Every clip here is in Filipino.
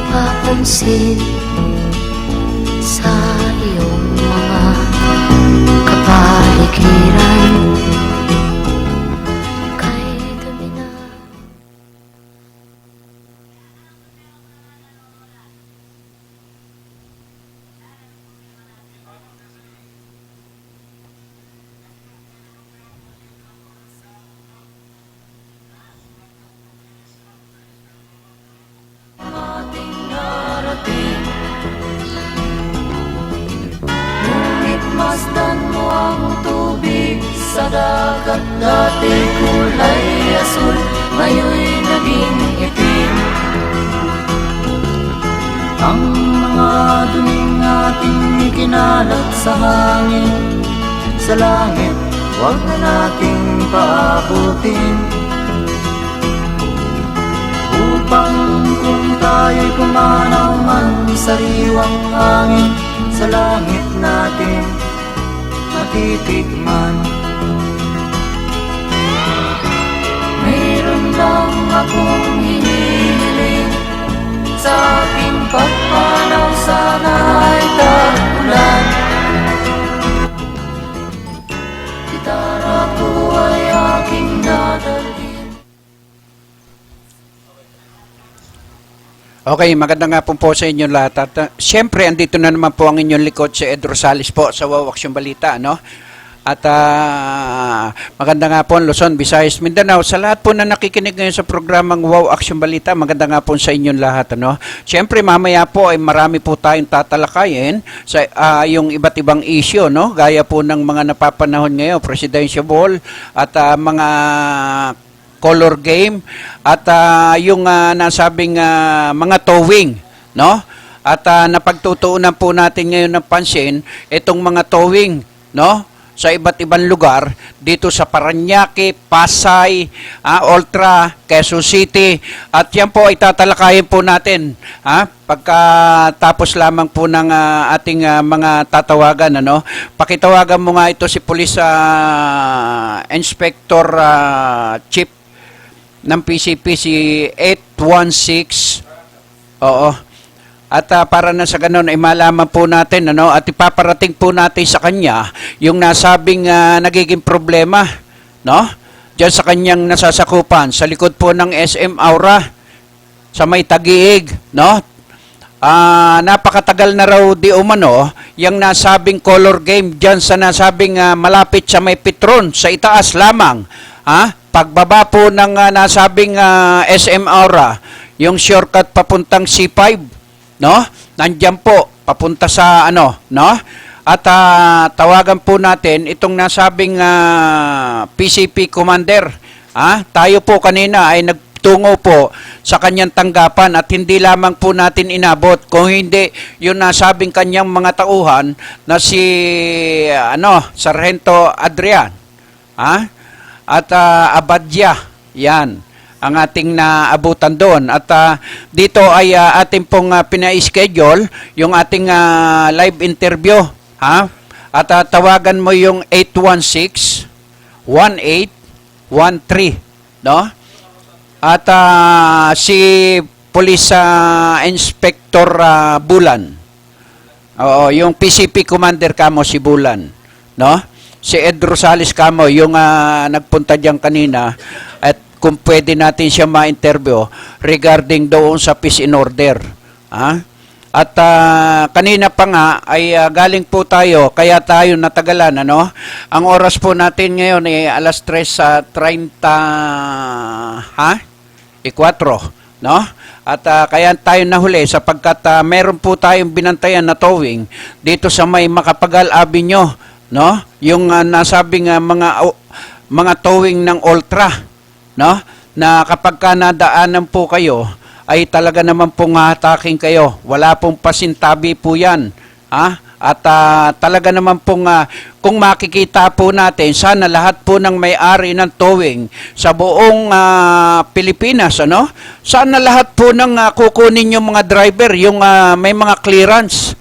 napapansin sa iyong mga kapaligiran. Kay dumi na ating narating. Ngunit masdan mo ang tubig sa dagat. Dati kulay asul, ngayon'y naging itim. Ang mga duming ating kinalat sa hangin, sa langit, huwag na nating paabutin. Upang kung tayo'y pumanaw man sariwang hangin, sa langit natin matitikman. Mayroon lang akong hinihiling, sa aking pagpanaw sana ay tag-ulan. Gitara ko ay aking dadalhin. Okay, maganda nga po sa inyo lahat. At siyempre, andito na naman po ang inyong likod si Ed Rosales po sa WOW Action Balita, no? At maganda nga po Luzon, Visayas, Mindanao. Sa lahat po na nakikinig ngayon sa programang WOW Action Balita, maganda nga po sa inyong lahat, ano? Siyempre, mamaya po ay marami po tayong tatalakayin sa yung iba't ibang issue, no? Gaya po ng mga napapanahon ngayon, presidential ball at mga color game at yung nasabing mga towing, no? At napagtutuunan po natin ngayon ng pansin itong mga towing, no? Sa iba't ibang lugar dito sa Parañaque, Pasay, Ultra, Quezon City, at yan po ay tatalakayin po natin pagkatapos lamang po ng ating mga tatawagan, ano? Pakitawagan mo nga ito si Police Inspector Chief ng PCP, si 816. Oo. At para na sa ganun ay malaman po natin, ano, at ipaparating po natin sa kanya yung nasabing nagiging problema, no? Diyan sa kanyang nasasakupan sa likod po ng SM Aura sa may Taguig, no? Napakatagal na raw di umano yung nasabing color game diyan sa nasabing malapit sa may Petron sa itaas lamang. Pagbaba po ng nasabing SM Aura, yung shortcut papuntang C5, no? Nandiyan po papunta sa ano, no? At tawagan po natin itong nasabing PCP commander. Tayo po kanina ay nagtungo po sa kanyang tanggapan at hindi lamang po natin inabot kung hindi yung nasabing kanyang mga tauhan na si Sargento Adrian, at Abadya, yan ang ating naabutan doon. At dito ay ating pong pina-schedule yung ating live interview. At tawagan mo yung 816-1813. No? At si Police Inspector Bulan. Oo, yung PCP Commander kamo si Bulan. No? Si Ed Rosales kamo, yung nagpunta diyan kanina, at kung pwede natin siya ma-interview regarding doon sa peace in order. At kanina pa nga ay galing po tayo, kaya tayo natagalan, ano? Ang oras po natin ngayon ay alas 3:30, no? At kaya tayo nahuli sapagkat meron po tayong binantayan na towing dito sa may Makapagal Avenue, no? Yung nasabing mga towing ng Ultra, no? Na kapag nadaanan po kayo ay talaga naman pong hataking kayo. Wala pong pasintabi po yan. At talaga naman pong kung makikita po natin, sana lahat po ng may-ari ng towing sa buong Pilipinas, ano? Sana lahat po ng kukunin yung mga driver, yung may mga clearance,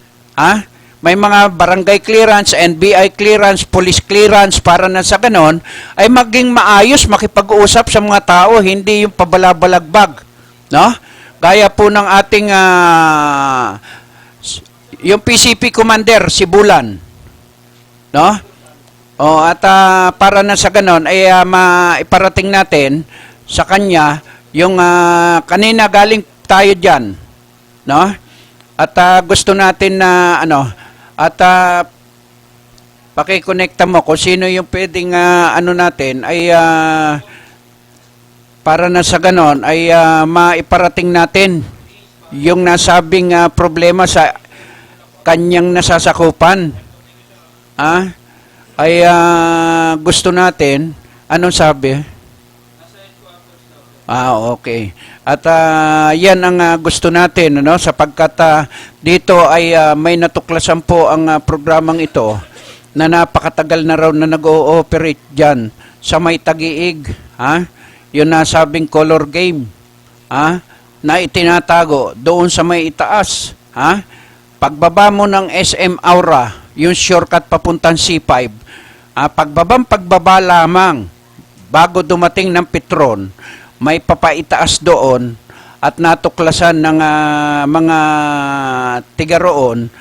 may mga barangay clearance, NBI clearance, police clearance, para na sa ganon ay maging maayos makipag-uusap sa mga tao, hindi yung pabalabalagbag, no? Gaya po ng ating yung PCP commander si Bulan, no? O at para na sa ganon ay maiparating natin sa kanya yung kanina galing tayo diyan, no? At gusto natin na at paki-connecta mo kung sino yung pwedeng natin ay para na sa ganon ay maiparating natin yung nasabing problema sa kanyang nasasakupan. Ay gusto natin, anong sabi? Okay. At yan ang gusto natin, sapagkat dito ay may natuklasan po ang programang ito na napakatagal na raw na nag-ooperate dyan sa may Tagiig. Yung nasabing color game. Na itinatago doon sa may itaas. Pagbaba mo ng SM Aura, yung shortcut papuntang C5, pagbaba lamang bago dumating ng Petron, may papaitaas doon at natuklasan ng mga tiga roon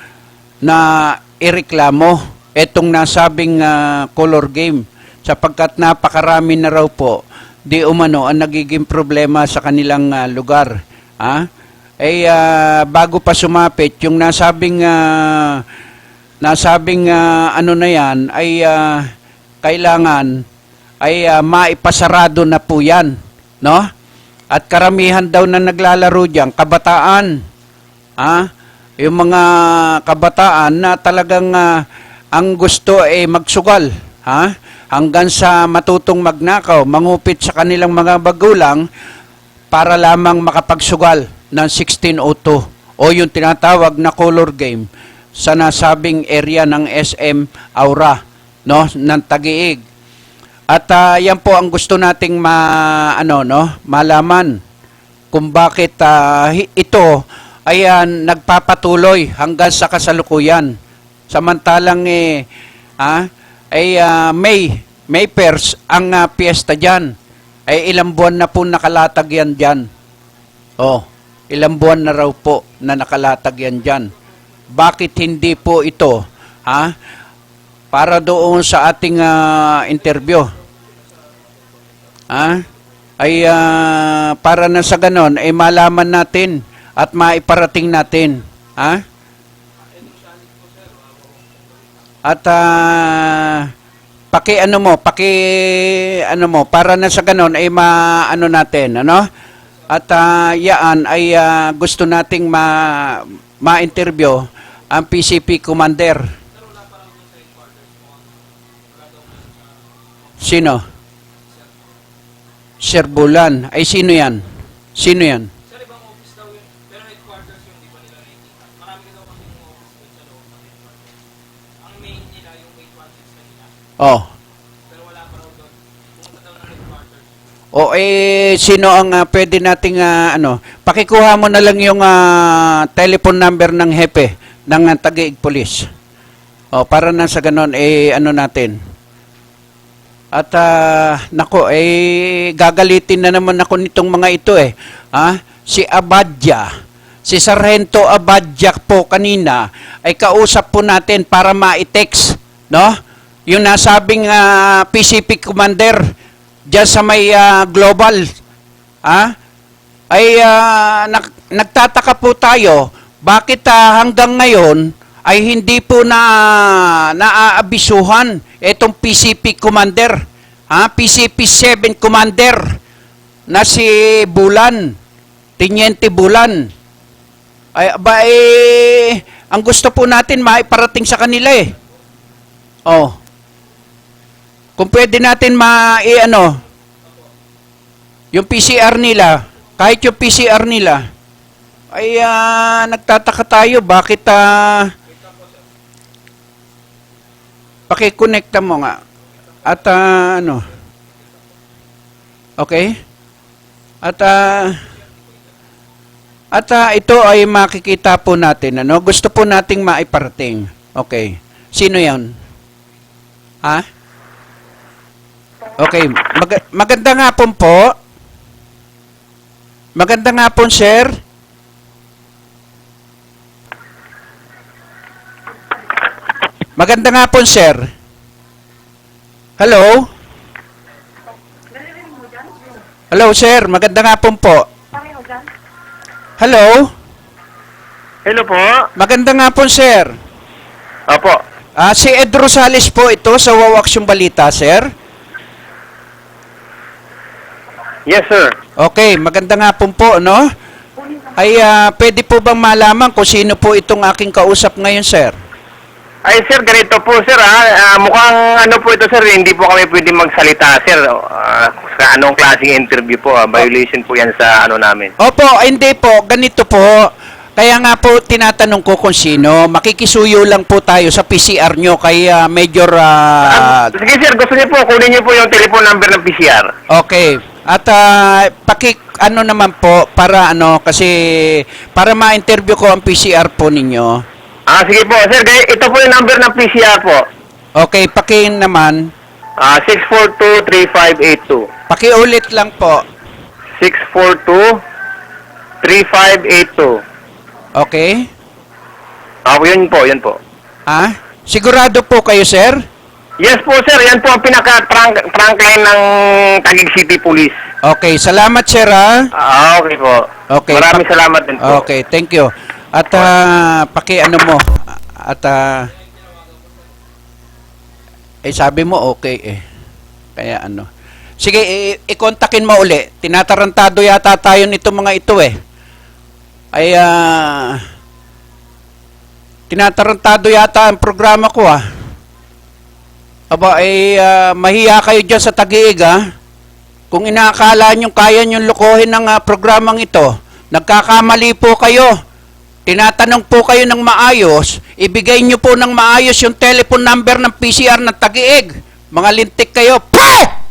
na ireklamo etong nasabing color game sapagkat napakarami na raw po di umano ang nagiging problema sa kanilang lugar. Bago pa sumapit yung nasabing na yan ay kailangan ay maipasarado na po yan, no? At karamihan daw na naglalaro diyan kabataan. Yung mga kabataan na talagang ang gusto ay magsugal, hanggang sa matutong magnakaw, mangupit sa kanilang mga magulang para lamang makapagsugal ng 1602 o yung tinatawag na color game sa nasabing area ng SM Aura, no, ng Tagiig. At yan po ang gusto nating malaman kung bakit ito ay nagpapatuloy hanggang sa kasalukuyan. Samantalang May Pers ang piyesta diyan. Ay ilang buwan na po nakalatag yan diyan. Ilang buwan na raw po na nakalatag yan diyan. Bakit hindi po ito, para doon sa ating interview, ay para na sa ganon, ay malaman natin at maiparating natin. At para na sa ganon, ay maano natin, At yaan ay gusto nating ma-interview ang PCP commander. Sino? Sir Bulan. Ay sino yan? Sino yan? Sir, ibang office daw yun. Pero headquarters yung di ba nila nakikita. Marami daw kasi yung office doon sa loob ng headquarters. Ang main nila yung 816 kanina. Pero wala pa raw doon. Pumunta daw ng headquarters. Sino ang pwede nating pakikuha mo na lang yung telephone number ng hepe ng Tagiig Police. Para na sa ganon natin. At gagalitin na naman ako nitong mga ito Si Abadja, si Sargento Abadja po kanina ay kausap po natin para ma-text, no? Yung nasabing PCP commander diyan sa may global, nagtataka po tayo bakit hanggang ngayon ay hindi po naaabisuhan itong PCP commander, PCP 7 commander na si Bulan, Teniente Bulan. Ang gusto po natin maiparating sa kanila Kung pwede natin yung PCR nila, kahit yung PCR nila, ay nagtataka tayo bakit paki-connecta mo nga. At okay? At ito ay makikita po natin, gusto po nating maiparating. Okay. Sino 'yan? Okay, magandang hapon po. Magandang hapon, sir. Magandang hapon, sir. Hello? Hello, sir. Magandang hapon po. Hello? Hello po. Magandang hapon, sir. Opo. Si Ed Rosales po ito sa Wawaksyong Balita, sir. Yes, sir. Okay, magandang hapon po, no? Ay, pwede po bang malaman kung sino po itong aking kausap ngayon, sir? Ay, sir, ganito po, sir, mukhang ano po ito, sir, hindi po kami pwede magsalita, sir. Sa anong klaseng interview po, violation po yan sa ano namin. Opo, hindi po. Ganito po. Kaya nga po, tinatanong ko kung sino. Makikisuyo lang po tayo sa PCR nyo kay Major... Sige, sir, gusto niyo po, kunin niyo po yung telephone number ng PCR. Okay. At ano naman po, para ano, kasi para ma-interview ko ang PCR po ninyo. Sige po, sir, ito po yung number ng PCR po. Okay, naman. 642-3582. Pakiulit lang po. 642-3582. Okay? Yun po. Sigurado po kayo, sir? Yes po, sir, yan po ang pinaka-trunk line ng Taguig City Police. Okay, salamat, sir, ha? Okay po. Okay. Maraming salamat din po. Okay, thank you. At paki-ano mo. At sabi mo okay eh. Kaya ano. Sige, i-kontakin mo uli. Tinatarantado yata tayo nito mga ito eh. Ay tinatarantado yata ang programa ko ah. Aba mahiya kayo dyan sa Taguig ah. Kung inaakala nyo kaya nyo lukohin ng programang ito, nagkakamali po kayo. Tinatanong po kayo ng maayos, ibigay nyo po ng maayos yung telephone number ng PCR ng Taguig. Mga lintik kayo. Pah!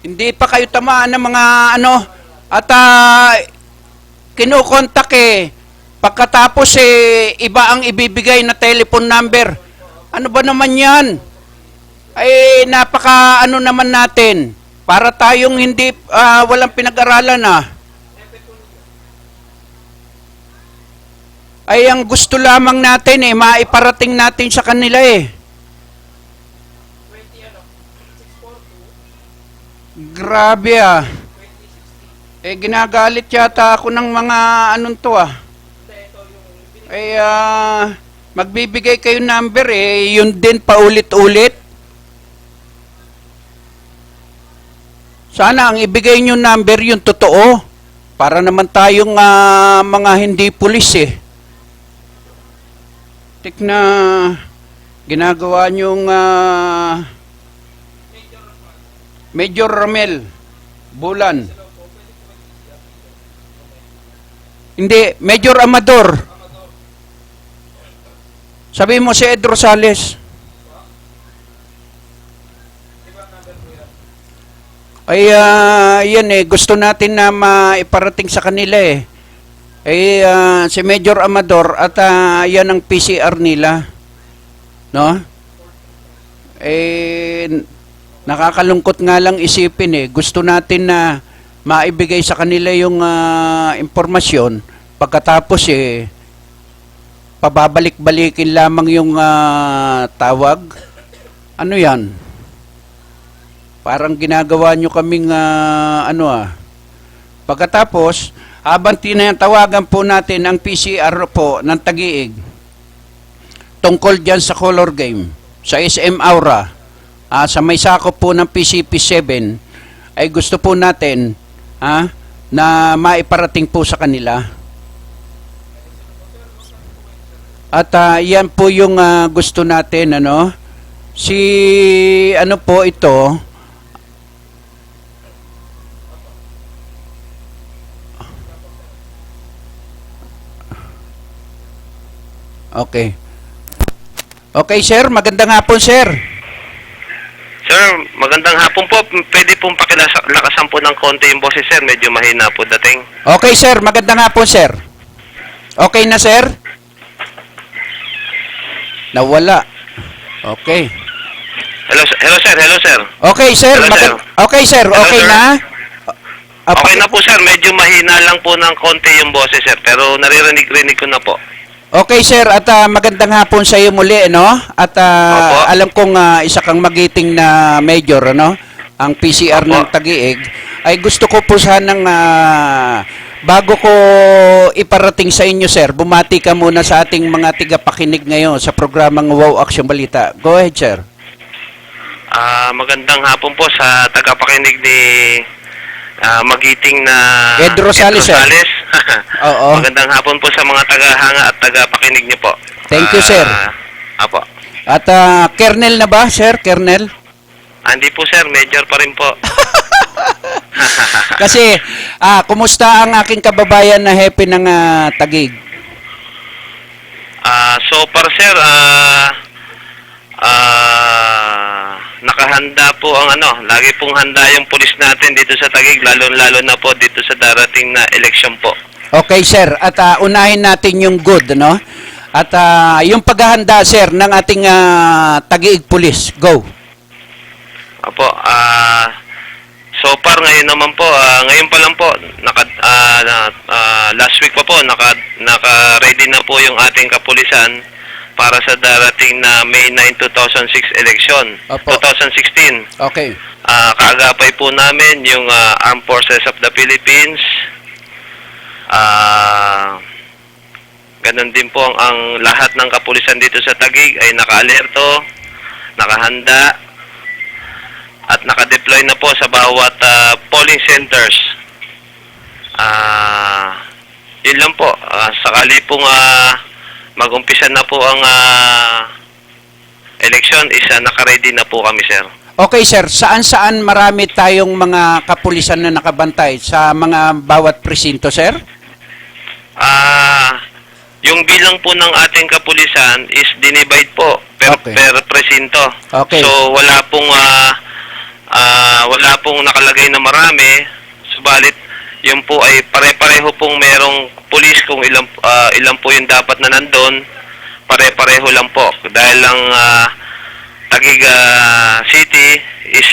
Hindi pa kayo tamaan ng mga ano. At kinukontak eh. Pagkatapos iba ang ibibigay na telephone number. Ano ba naman yan? Ay napaka ano naman natin. Para tayong hindi, walang pinag-aralan ah. Ay ang gusto lamang natin maiparating natin sa kanila eh. Grabe ah. Ginagalit yata ako ng mga anong to ah. Magbibigay kayo number yun din paulit-ulit. Sana ang ibigay nyo number yung totoo. Para naman tayong mga hindi pulis eh. Na ginagawa niyong Major Romel Bulan. Hindi, Major Amador. Sabi mo si Ed Rosales. Ay yan gusto natin na maiparating sa kanila eh. Si Major Amador at yan ang PCR nila. No? Nakakalungkot nga lang isipin gusto natin na maibigay sa kanila yung impormasyon. Pagkatapos pababalik-balikin lamang yung tawag. Ano yan? Parang ginagawa nyo kaming Pagkatapos, habang tinatawagan po natin ang PCR po ng Taguig tungkol dyan sa color game, sa SM Aura, sa may sakop po ng PCP7, ay gusto po natin na maiparating po sa kanila. At yan po yung gusto natin, si ano po ito, okay. Okay, sir. Magandang hapon, sir. Sir, magandang hapon po. Pwede pong pakilakasan po ng konti yung boses, sir. Medyo mahina po dating. Okay, sir. Magandang hapon, sir. Okay na, sir? Nawala. Okay. Hello, sir. Hello, sir. Okay, sir. Hello, sir. Okay, sir. Hello, Okay sir. na? Okay na po, sir. Medyo mahina lang po ng konti yung boses, sir. Pero naririnig-rinig ko na po. Okay, sir, at magandang hapon sa iyo muli, no? At Opo. alam kong isa kang magiting na major, no? Ang PCR Opo. ng Taguig. Ay gusto ko po sanang bago ko iparating sa inyo, sir, bumati ka muna sa ating mga tigapakinig ngayon sa programang Wow Action Balita. Go ahead, sir. Magandang hapon po sa tagapakinig ni magiting na Ed Rosales, sir. Oo. Magandang hapon po sa mga tagahanga at tagapakinig niyo po. Thank you, sir. Apo. At Kernel na ba, sir? Kernel? Hindi po sir, major pa rin po. Kasi, kumusta ang aking kababayan na happy ng Taguig? So far sir, nakahanda po ang lagi pong handa yung pulis natin dito sa Taguig, lalo na po dito sa darating na eleksyon po. Okay, sir. At unahin natin yung good, no? At yung paghahanda, sir, ng ating Taguig Police. Go. Opo, so far ngayon naman po, ngayon pa lang po, last week pa po, naka-ready na po yung ating kapulisan para sa darating na May 9, 2006 election. Opo. 2016. Okay. Kaagapay po namin yung Armed Forces of the Philippines. Ganon din po ang lahat ng kapulisan dito sa Taguig ay naka-alerto, nakahanda, at naka-deploy na po sa bawat polling centers. Yun lang po. Sakali pong mag-umpisa na po ang election, naka-ready na po kami, sir. Okay, sir. Saan-saan marami tayong mga kapulisan na nakabantay sa mga bawat presinto, sir? Yung bilang po ng ating kapulisan is dinivide po Okay. per presinto. Okay. So wala pong nakalagay na marami, subalit yun po ay pare-pareho pong merong pulis kung ilan po yung dapat na nandun, pare-pareho lang po. Dahil lang Taguig City is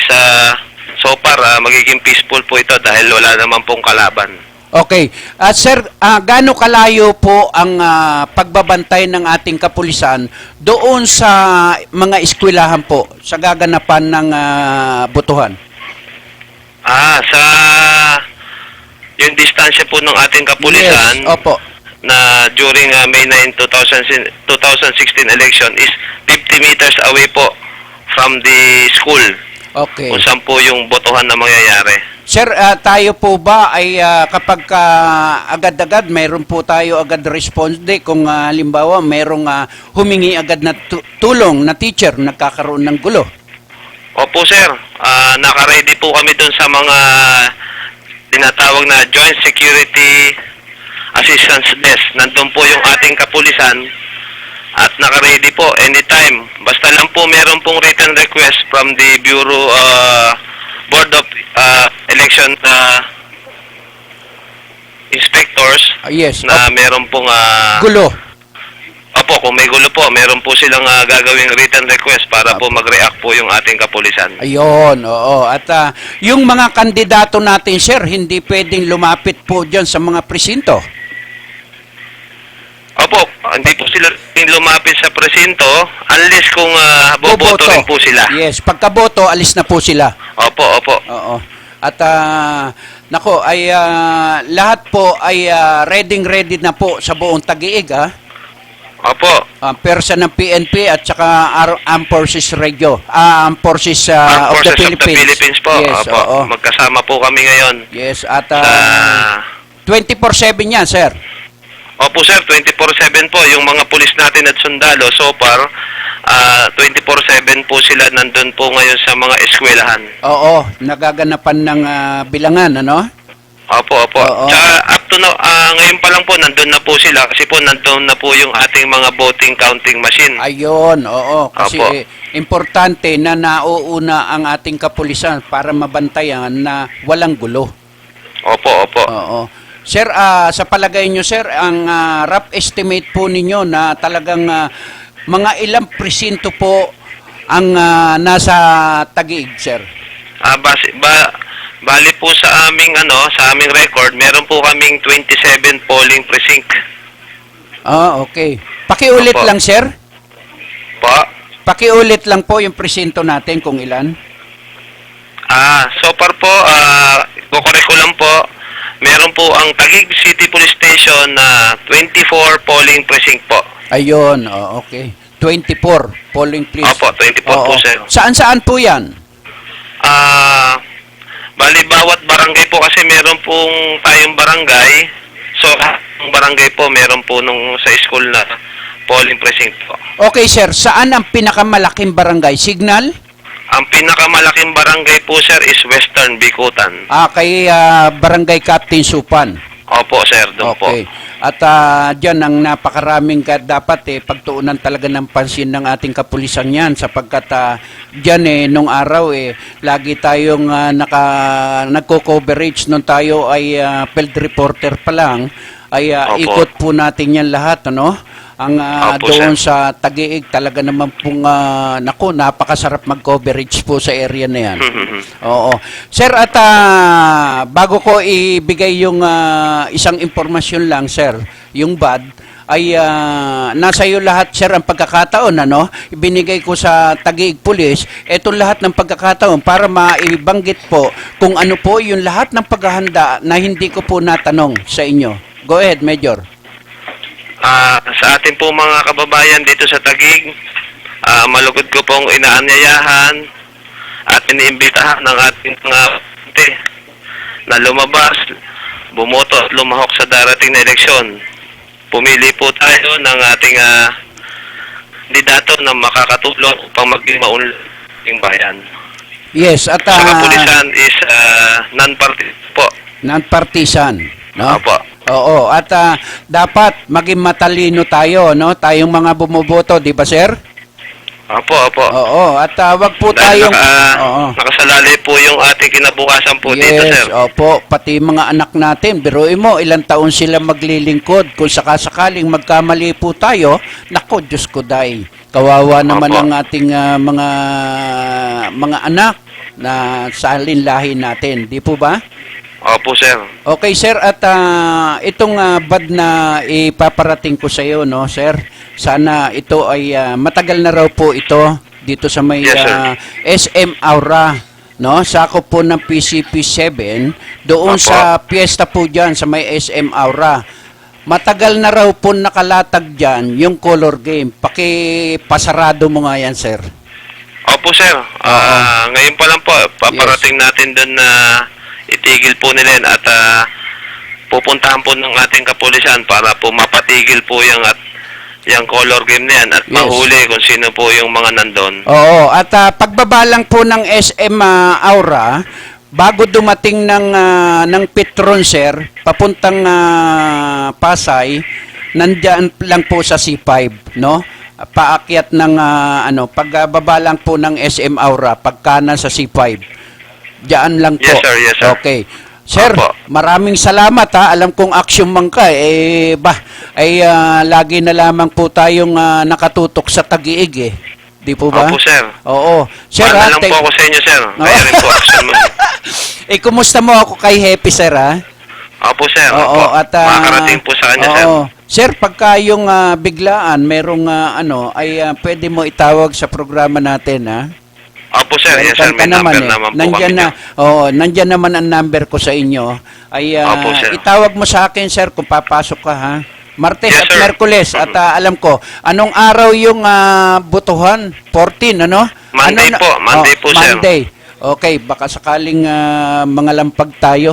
so far magiging peaceful po ito dahil wala naman pong kalaban. Okay. Sir, gaano kalayo po ang pagbabantay ng ating kapulisan doon sa mga eskwelahan po sa gaganapan ng botohan? Sa yung distansya po ng ating kapulisan Yes, opo. na during May 9, 2016 election is 50 meters away po from the school Okay. kung saan po yung botohan na mangyayari. Sir, tayo po ba ay kapag agad-agad, mayroon po tayo agad response day kung halimbawa mayroong humingi agad na tulong na teacher nagkakaroon ng gulo? Opo sir, naka-ready po kami dun sa mga tinatawag na Joint Security Assistance Desk. Nandun po yung ating kapulisan at naka-ready po anytime. Basta lang po meron pong written request from the Bureau Board of Election Inspectors Yes. na meron pong Gulo. opo, kung may gulo po, meron po silang gagawing written request para po mag-react po yung ating kapulisan. Ayun, oo. At yung mga kandidato natin, sir, hindi pwedeng lumapit po dyan sa mga presinto. Opo, hindi po sila lumapit sa presinto unless kung boboto rin po sila. Yes, pagkaboto, alis na po sila. Opo, opo. Oo. At nako, ay lahat po ay ready na po sa buong Taguig, ha? Opo. Persa ng PNP at saka Armed Forces Radio. Armed Forces, Armed of the Forces Philippines. po. Yes, Opo. oo. Magkasama po kami ngayon. Yes, at Sa 24/7 yan, sir. Opo sir, 24/7 po yung mga pulis natin at sundalo so far 24/7 po sila nandun po ngayon sa mga eskwelahan. Oo, nagaganapan ng bilangan, ano? Opo, opo. Oo. Tsaka up to now, ngayon pa lang po nandun na po sila kasi po nandun na po yung ating mga voting counting machine. Ayun, oo. Kasi Opo. importante na nauuna ang ating kapulisan para mabantayan na walang gulo. Opo, opo. Oo. Sir, sa palagay nyo, sir, ang rough estimate po ninyo na talagang mga ilang presinto po ang nasa Taguig, sir? Bali po sa aming record, meron po kaming 27 polling precinct. Okay. Pakiulit Opo. lang, sir. Po. Pakiulit lang po yung presinto natin kung ilan. So far po, kukorek ko lang po, meron po ang Taguig City Police Station na 24 polling precinct po. Ayun, okay. 24 polling place. Opo, 24 po, sir. Saan-saan po yan? Bali, bawat barangay po kasi meron pong tayong barangay. So, ang barangay po, meron po nung sa school na polling precinct po. Okay, sir. Saan ang pinakamalaking barangay? Signal? Ang pinakamalaking barangay po, sir, is Western Bikutan. Kay Barangay Captain Supan. Opo, sir, doon po. Okay. At dyan ang napakaraming dapat pagtuunan talaga ng pansin ng ating kapulisan yan sapagkat dyan nung araw lagi tayong nagko-coverage nung tayo ay field reporter pa lang ay Opo. ikot po natin yan lahat, ano? Ang Opo, doon sir. sa Taguig talaga naman pong napakasarap mag-coverage po sa area na yan. Oo. Sir, at bago ko ibigay yung isang impormasyon lang, sir, yung BAD, ay nasa iyo lahat, sir, ang pagkakataon, ano? Ibinigay ko sa Taguig Police, etong lahat ng pagkakataon para maibanggit po kung ano po yung lahat ng paghahanda na hindi ko po natanong sa inyo. Go ahead, Major. Sa ating po mga kababayan dito sa Taguig, malugod ko pong inaanyayahan at iniimbitahan ng ating mga na lumabas, bumoto at lumahok sa darating na eleksyon. Pumili po tayo ng ating kandidato na makakatulong upang maging maunlad ng bayan. Yes, at Sa kapulisan is non-partisan po. non-partisan, no? Opo. Oo, at dapat maging matalino tayo, no? Tayong mga bumoboto, di ba, sir? Opo, opo. Oo, at wag po Dahil tayong nakasalalay po yung ating kinabukasan po dito, Yes, sir. opo, pati mga anak natin. Biruin mo, ilang taon sila maglilingkod. Kung sakasakaling magkamali po tayo, nako, Diyos ko day. Kawawa naman Opo. ang ating mga anak na sa linlahi natin. Di po ba? Opo, sir. Okay, sir, at itong bad na ipaparating ko sa iyo, no, sir. Sana ito ay matagal na raw po ito dito sa may Yes, sir. SM Aura, no? Sakop po ng PCP7 doon Opo. sa piyesta po diyan sa may SM Aura. Matagal na raw po nakalatag diyan yung color game. Pakipasarado mo nga yan, sir. Opo, sir. Ngayon pa lang po, paparating natin doon na itigil po nila yan at pupuntahan po ng ating kapulisan para po mapatigil po yung color game na yan at Yes. mahuli kung sino po yung mga nandun. Oo, at pagbaba lang po ng SM Aura, bago dumating ng Petron, sir, papuntang Pasay, nandiyan lang po sa C5, no? Paakyat ng pagbaba lang po ng SM Aura, pagkanan sa C5. Diyan lang po. Yes, sir. Yes, sir. Okay. Sir, Opo. maraming salamat ha. Alam kong action man ka lagi na lamang po tayong nakatutok sa Taguig Di po ba? Opo, sir. Oo. Sir, Paano lang po ako sa inyo, sir. Kaya rin po action mo. kumusta mo ako kay Happy, sir, ha? Opo, sir. Oo, Opo. at Makakarating po sa kanya, sir. oo. Sir, pagka yung biglaan, merong pwede mo itawag sa programa natin, ha? Opo, sir. Yes, sir. Welcome ka May number naman, naman po nandyan kami. nandyan naman ang number ko sa inyo. Ay Opo, sir. itawag mo sa akin, sir, kung papasok ka, ha? Martes Yes, at sir. Merkules at alam ko, anong araw yung butuhan? 14, ano? Monday po, Monday po, sir. Monday. Okay, baka sakaling mga lampag tayo.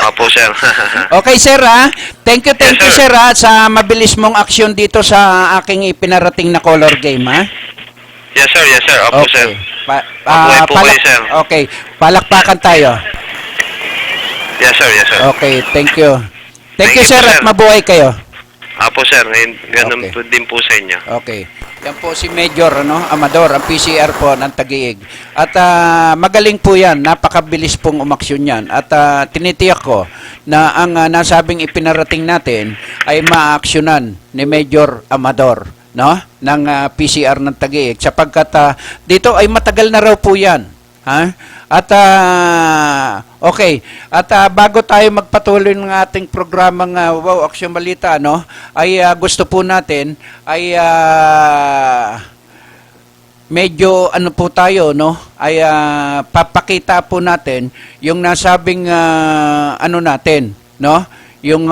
Opo, sir. Okay, sir, ha? Thank you, Yes, sir, sir. ha, sa mabilis mong aksyon dito sa aking ipinarating na color game, ha? Yes, sir. Yes, sir. Opo, sir. Mabuhay po kayo, sir. Okay, palakpakan tayo. Yes, sir. Yes, sir. Okay, thank you. Thank Thank you, you sir, po, at sir. mabuhay kayo. Opo, sir. Ganun Okay. po din po sa inyo. Okay. Yan po si Major Amador, ang PCR po ng Taguig. At magaling po yan, napakabilis pong umaksyon yan. At tinitiyak ko na ang nasabing ipinarating natin ay maaksyonan ni Major Amador, no? Ng PCR ng Taguig. Sapagkat dito ay matagal na raw po yan. Ha? At Okay. At bago tayo magpatuloy ng ating programang Wow Action Balita, no, ay gusto po natin ay medyo ano po tayo, no, ay papakita po natin yung nasabing ano natin, no, yung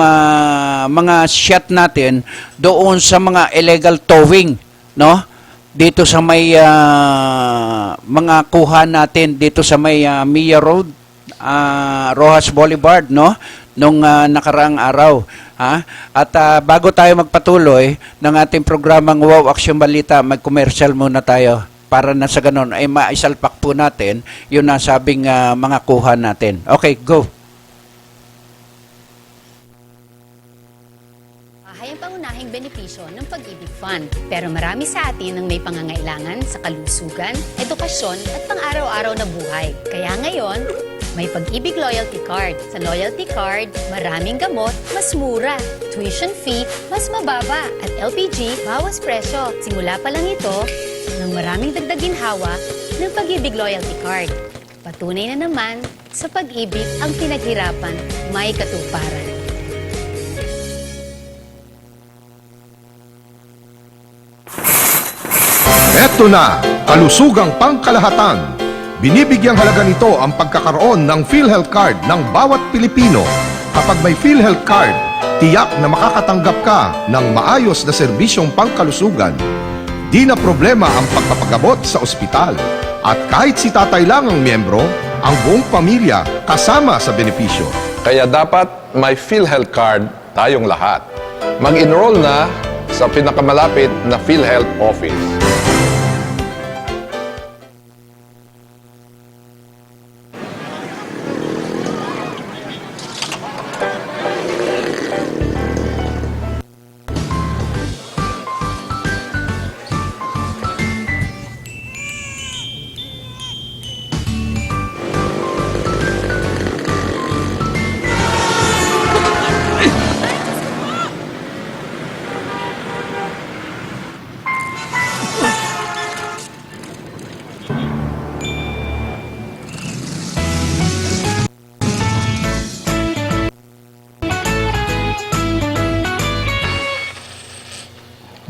mga shot natin doon sa mga illegal towing, no, dito sa may mga kuha natin dito sa may Mia Road, Rojas Boulevard, no, nung nakaraang araw. At bago tayo magpatuloy ng ating programang Wow Action Balita, mag-commercial muna tayo para na sa ganun ay maisalpak po natin yung nasabing mga kuha natin. Okay, go. Bahay ang pangunahing benepisyo ng Pag-ibig Fund. Pero marami sa atin ang may pangangailangan sa kalusugan, edukasyon at pang-araw-araw na buhay. Kaya ngayon, may Pag-ibig Loyalty Card. Sa Loyalty Card, maraming gamot, mas mura. Tuition fee, mas mababa. At LPG, bawas presyo. Simula pa lang ito, ng maraming dagdag ginhawa ng Pag-ibig Loyalty Card. Patunay na naman, sa pag-ibig ang pinaghirapan may katuparan. Eto na, kalusugang pangkalahatan. Binibigyang halaga nito ang pagkakaroon ng PhilHealth Card ng bawat Pilipino. Kapag may PhilHealth Card, tiyak na makakatanggap ka ng maayos na serbisyong pangkalusugan. Di na problema ang pagpapagamot sa ospital. At kahit si tatay lang ang miyembro, ang buong pamilya kasama sa benepisyo. Kaya dapat may PhilHealth Card tayong lahat. Mag-enroll na sa pinakamalapit na PhilHealth office.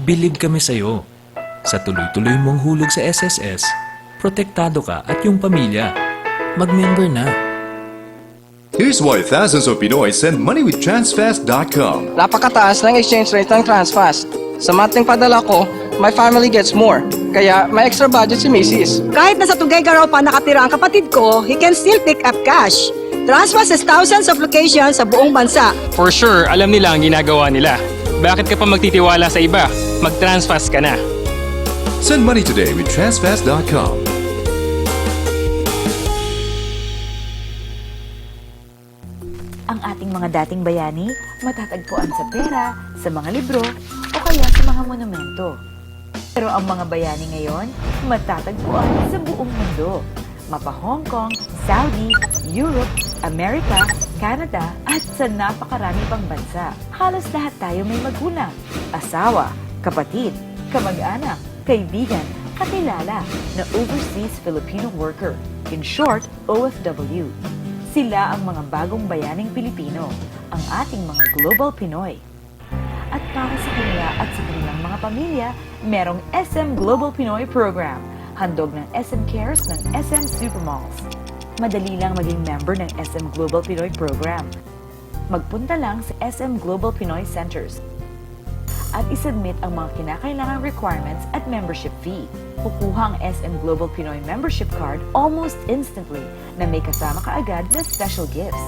Bilib kami sa'yo. Sa tuloy-tuloy mong hulog sa SSS, protektado ka at yung pamilya. Mag-member na. Here's why thousands of Pinoy send money with Transfast.com. Napakataas ng exchange rate ng Transfast. Sa monthly padala ko, my family gets more. Kaya may extra budget si Mrs. Kahit nasa Tuguegarao pa nakatira ang kapatid ko, he can still pick up cash. Transfast has thousands of locations sa buong bansa. For sure, alam nila ang ginagawa nila. Bakit ka pa magtitiwala sa iba? Mag-Transfast ka na. Send money today with Transfast.com. Ang ating mga dating bayani matatagpuan sa pera, sa mga libro, o kaya sa mga monumento. Pero ang mga bayani ngayon matatagpuan sa buong mundo. Mapa Hong Kong, Saudi, Europe, Amerika, Canada, at sa napakarami pang bansa. Halos lahat tayo may magulang, asawa, kapatid, kamag-anak, kaibigan, kakilala na overseas Filipino worker, in short, OFW. Sila ang mga bagong bayaning Pilipino, ang ating mga Global Pinoy. At para sa kanila at sa kanilang mga pamilya, merong SM Global Pinoy Program, handog ng SM Cares ng SM Supermalls. Madali lang maging member ng SM Global Pinoy Program. Magpunta lang sa SM Global Pinoy Centers at isubmit ang mga kinakailangang requirements at membership fee. Kukuha ang SM Global Pinoy Membership Card almost instantly na may kasama kaagad na special gifts.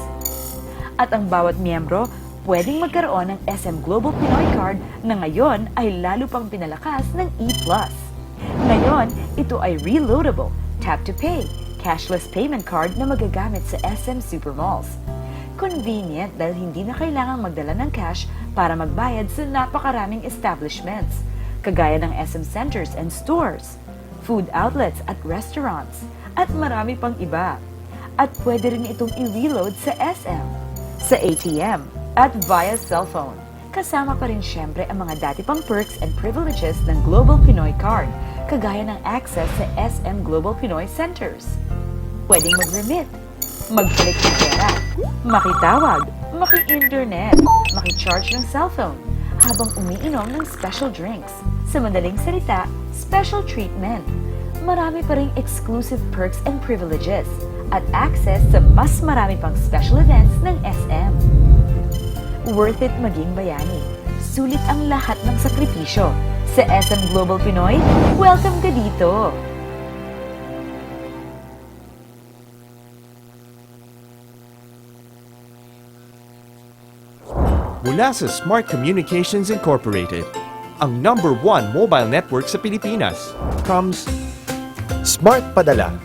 At ang bawat miyembro pwedeng magkaroon ng SM Global Pinoy Card na ngayon ay lalo pang pinalakas ng E+. Ngayon, ito ay reloadable, tap-to-pay, cashless payment card na magagamit sa SM Supermalls. Convenient dahil hindi na kailangang magdala ng cash para magbayad sa napakaraming establishments, kagaya ng SM Centers and Stores, food outlets at restaurants, at marami pang iba. At pwede rin itong i-reload sa SM, sa ATM, at via cellphone. Kasama pa rin syempre ang mga dati pang perks and privileges ng Global Pinoy Card, kagaya ng access sa SM Global Pinoy Centers. Pwedeng mag-remit, Magpalit ng pera, makitawag, maki-internet, maki-charge ng cellphone, habang umiinom ng special drinks. Sa madaling salita, special treatment. Marami pa ring exclusive perks and privileges at access sa mas marami pang special events ng SM. Worth it maging bayani. Sulit ang lahat ng sakripisyo. Sa SM Global Pinoy, welcome ka dito! Mula sa Smart Communications Incorporated, ang #1 mobile network sa Pilipinas, comes Smart Padala,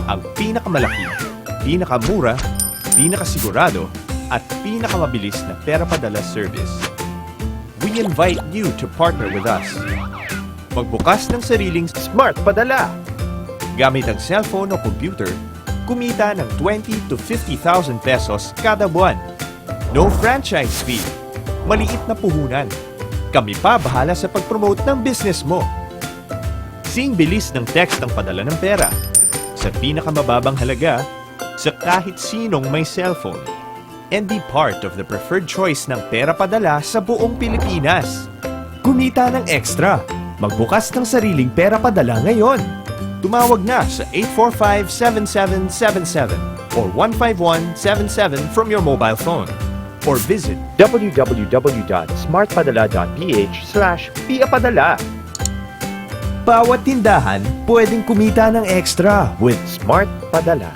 ang pinakamalaki, pinakamura, pinakasigurado, at pinakamabilis na pera padala service. We invite you to partner with us. Magbukas ng sariling Smart Padala. Gamit ang cellphone o computer, kumita ng 20 to 50,000 pesos kada buwan. No franchise fee. Maliit na puhunan. Kami pa bahala sa pag-promote ng business mo. Sing bilis ng text ang padala ng pera. Sa pinakamababang halaga, sa kahit sinong may cellphone. And be part of the preferred choice ng pera padala sa buong Pilipinas. Kumita ng extra. Magbukas ng sariling pera padala ngayon. Tumawag na sa 845-7777 or 15177 from your mobile phone. Or visit www.smartpadala.ph/piapadala. Bawat tindahan pwedeng kumita ng extra with Smart Padala.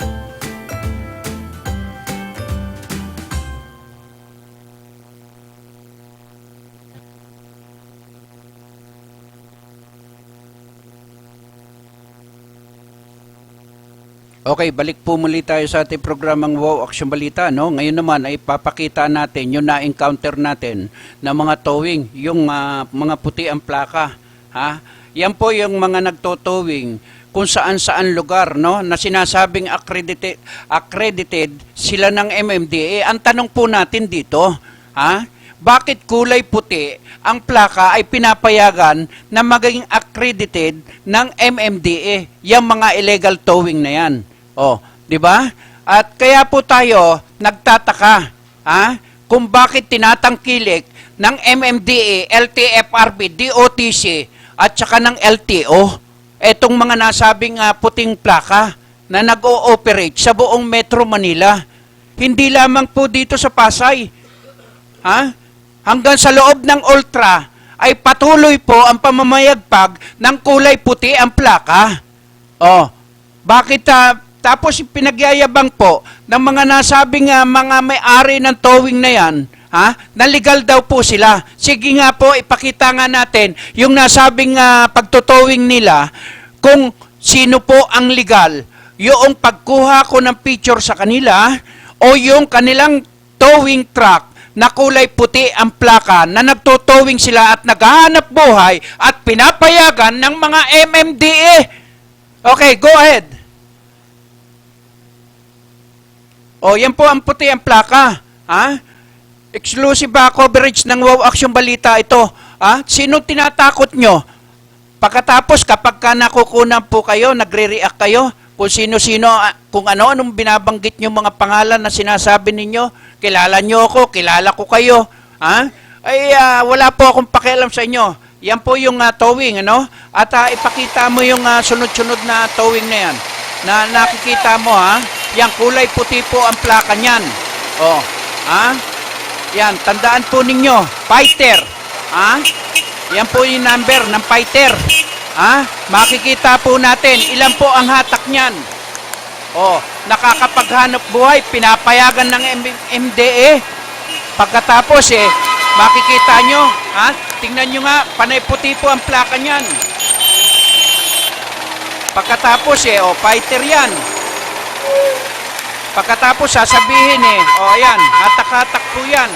Okay, balik po muli tayo sa ating programang Wow Action Balita, no? Ngayon naman ay papakita natin yung na-encounter natin na mga towing, yung mga puti ang plaka, ha? Yan po yung mga nagtotowing kung saan-saan lugar, no? Na sinasabing accredited sila ng MMDA. Ang tanong po natin dito, ha? Bakit kulay puti ang plaka ay pinapayagan na maging accredited ng MMDA? Yung mga illegal towing na yan. Oh, 'di ba? At kaya po tayo nagtataka, ha? Kung bakit tinatangkilik ng MMDA, LTFRB, DOTC at saka ng LTO etong mga nasabing puting plaka na nag-ooperate sa buong Metro Manila. Hindi lamang po dito sa Pasay. Ha? Hanggang sa loob ng Ultra ay patuloy po ang pamamayagpag ng kulay puti ang plaka. Oh, bakit tapos pinagyayabang po ng mga nasabing mga may-ari ng towing na yan, ha? Na legal daw po sila. Sige nga po, ipakita nga natin yung nasabing pagtotowing nila kung sino po ang legal. Yung pagkuha ko ng picture sa kanila o yung kanilang towing truck na kulay puti ang plaka na nagtotowing sila at naghahanap buhay at pinapayagan ng mga MMDA. Okay, go ahead. O, yan po ang puti ang plaka. Ha? Exclusive coverage ng Wow Action Balita ito. Ha? Sino tinatakot nyo? Pagkatapos, kapag nakukunan po kayo, nagre-react kayo, kung sino-sino, kung ano-anong binabanggit nyo mga pangalan na sinasabi ninyo, kilala nyo ako, kilala ko kayo, ha? Ay, wala po akong pakialam sa inyo. Yan po yung towing, ano? At ipakita mo yung sunod-sunod na towing na yan. Na nakikita mo, ha? Yan, kulay puti po ang plaka niyan. Oh, ha? Yan, tandaan po ninyo, fighter. Ha? Yan po yung number ng fighter. Ha? Makikita po natin, ilan po ang hatak niyan. Oh, nakakapaghanap buhay, pinapayagan ng MDA. Pagkatapos makikita nyo, ha? Tingnan nyo nga, panay puti po ang plaka niyan. Pagkatapos fighter yan. Pagkatapos sasabihin ayan, hatak-hatak po yan.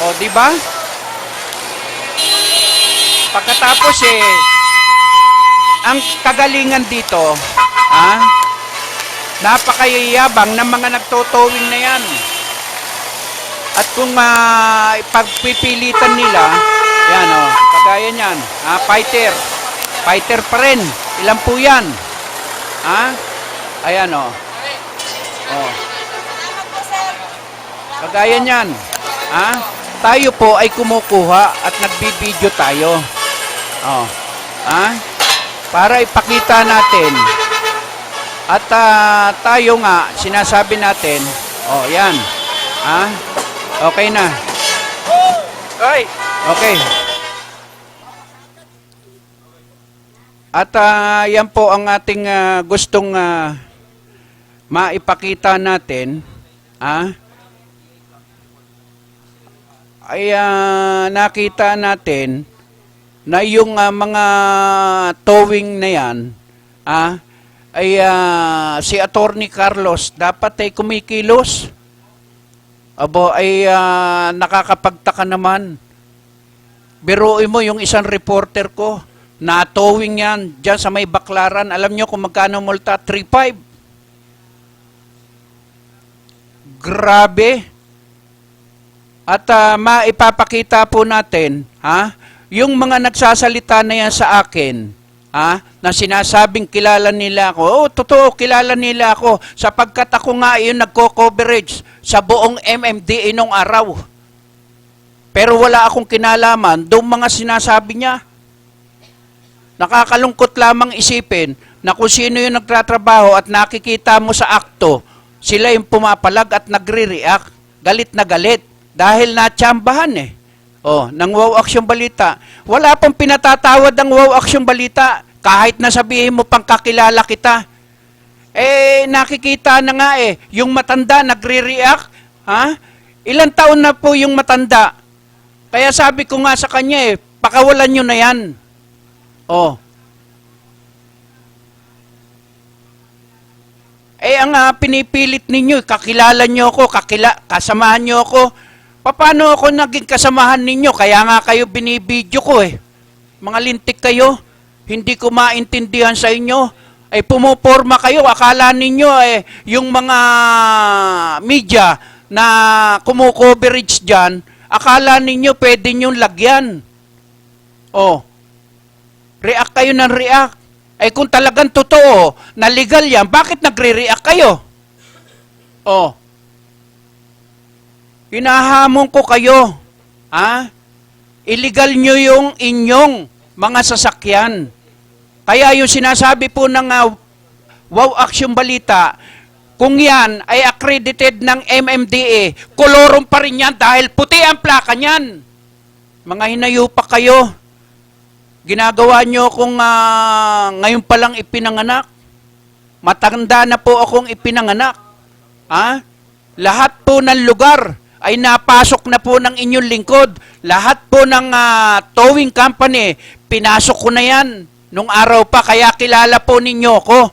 O, di ba? Pagkatapos ang kagalingan dito, napakayayabang ng mga nagtotowing na yan. At kung pagpipilitan nila, yan kagaya niyan, fighter pa rin. Ilan po yan? Ayan Kagaya niyan. Tayo po ay kumukuha at nagbibideo tayo. Para ipakita natin. At tayo nga, sinasabi natin, yan. Okay na. Okay. At yan po ang ating gustong maipakita natin. Ay nakita natin na yung mga towing na yan, ay si Attorney Carlos dapat ay kumikilos. Abo ay nakakapagtaka naman. Biruin mo yung isang reporter ko, na towing yan dyan sa may Baklaran. Alam nyo kung magkano multa? 3.5. Grabe. At maipapakita po natin, yung mga nagsasalita na yan sa akin, na sinasabing kilala nila ako. Totoo, kilala nila ako sapagkat ako nga yung nagko-coverage sa buong MMDA nung araw. Pero wala akong kinalaman doon mga sinasabi niya. Nakakalungkot lamang isipin na kung sino yung nagtatrabaho at nakikita mo sa akto, sila yung pumapalag at nagre-react. Galit na galit. Dahil natsambahan ng Wow Action Balita. Wala pong pinatatawad ng Wow Action Balita. Kahit na sabihin mo pang kakilala kita. Nakikita na nga yung matanda nagre-react. Ilang taon na po yung matanda. Kaya sabi ko nga sa kanya pakawalan nyo na yan. Ang pinipilit ninyo, kakilala nyo ako, kasamahan nyo ako. Paano ako naging kasamahan ninyo? Kaya nga kayo binibidyo ko Mga lintik kayo. Hindi ko maintindihan sa inyo. Pumuporma kayo. Akala ninyo yung mga media na kumukoverage dyan, akala ninyo pwede nyo lagyan. React kayo ng react. Kung talagang totoo na legal yan, bakit nagre-react kayo? Hinahamon ko kayo. Illegal nyo yung inyong mga sasakyan. Kaya yung sinasabi po ng Wow Action Balita, kung yan ay accredited ng MMDA, kolorong pa rin yan dahil puti ang plaka niyan. Mga hinayupak kayo. Ginagawa nyo kung ngayon pa lang ipinanganak. Matanda na po akong ipinanganak. Lahat po ng lugar ay napasok na po ng inyong lingkod. Lahat po ng towing company, pinasok ko na yan. Nung araw pa, kaya kilala po ninyo ko.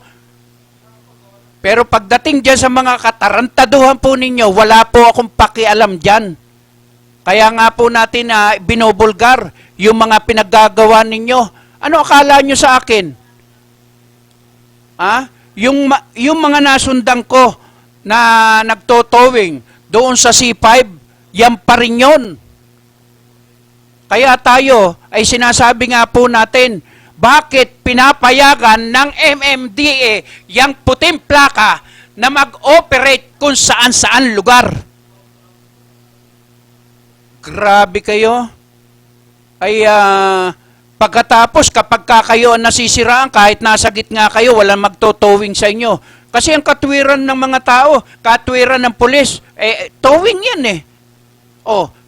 Pero pagdating dyan sa mga katarantaduhan po ninyo, wala po akong pakialam dyan. Kaya nga po natin binobulgar yung mga pinaggagawa ninyo. Ano akala nyo sa akin? Yung mga nasundan ko na nagtotowing doon sa C5, yan pa rin yun. Kaya tayo ay sinasabi nga po natin, bakit pinapayagan ng MMDA yung puting plaka na mag-operate kung saan-saan lugar? Grabe kayo. Pagkatapos kapag kayo nasisiraan, kahit nasa gitna kayo, walang magtotowing sa inyo. Kasi ang katwiran ng mga tao, katwiran ng pulis, towing yan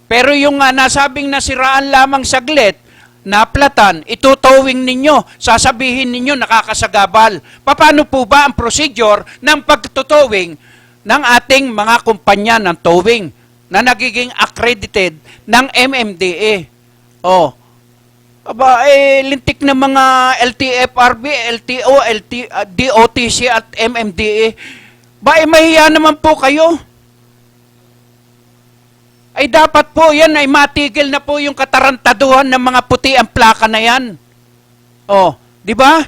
pero yung nasabing nasiraan lamang saglit, naplatan, itutowing ninyo, sasabihin ninyo nakakasagabal. Paano po ba ang procedure ng pagtutowing ng ating mga kumpanya ng towing na nagiging accredited ng MMDA? Lintik na mga LTFRB, LTO, DOTC at MMDA. Mahiya naman po kayo. Dapat po yan ay matigil na po yung katarantaduhan ng mga puti ang plaka na yan. Di ba?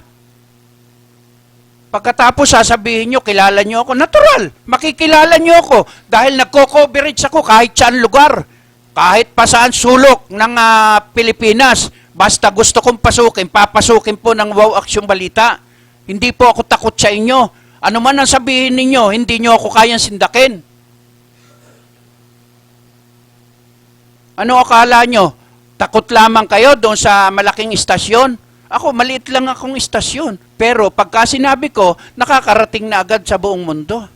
Pagkatapos sasabihin nyo, kilala nyo ako. Natural, makikilala nyo ako dahil nagko-coverage ako kahit saan lugar. Kahit pa saan sulok ng Pilipinas. Basta gusto kong pasukin, papasukin po ng Wow Action Balita. Hindi po ako takot sa inyo. Ano man ang sabihin ninyo, hindi nyo ako kayang sindakin. Ano akala nyo? Takot lamang kayo doon sa malaking istasyon? Ako, maliit lang akong istasyon. Pero pagka sinabi ko, nakakarating na agad sa buong mundo.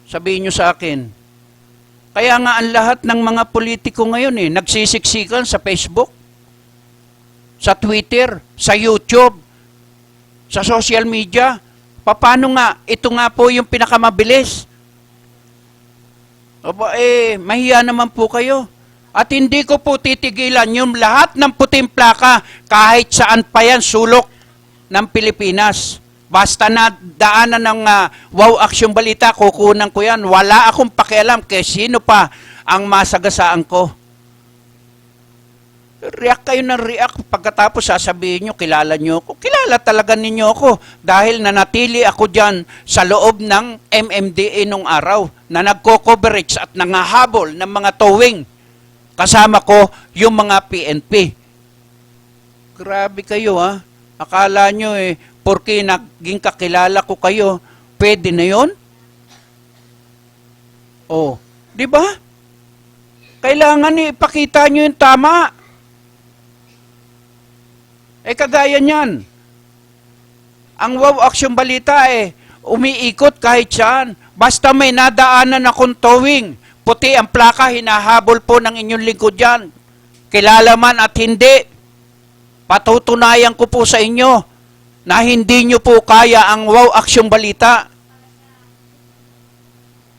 Sabihin nyo sa akin. Kaya nga ang lahat ng mga politiko ngayon nagsisiksikan sa Facebook, sa Twitter, sa YouTube, sa social media. Paano nga? Ito nga po yung pinakamabilis. Aba, mahiya naman po kayo. At hindi ko po titigilan yung lahat ng puting plaka kahit saan pa yan sulok ng Pilipinas. Basta na daanan ng Wow Action Balita, kukunan ko yan. Wala akong pakialam kay sino pa ang masagasaan ko. React kayo ng react. Pagkatapos sasabihin nyo, kilala nyo ako. Kilala talaga ninyo ako dahil nanatili ako dyan sa loob ng MMDA nung araw na nagko-coverage at nangahabol ng mga towing. Kasama ko yung mga PNP. Grabe kayo ha. Akala nyo porque naging kakilala ko kayo, pwede na yon? Oh, di ba? Kailangan ipakita nyo yung tama. Kagaya niyan. Ang Wow Action Balita umiikot kahit saan. Basta may nadaanan akong towing. Puti ang plaka, hinahabol po ng inyong lingkod dyan. Kilala man at hindi. Patutunayan ko po sa inyo na hindi nyo po kaya ang Wow Action Balita.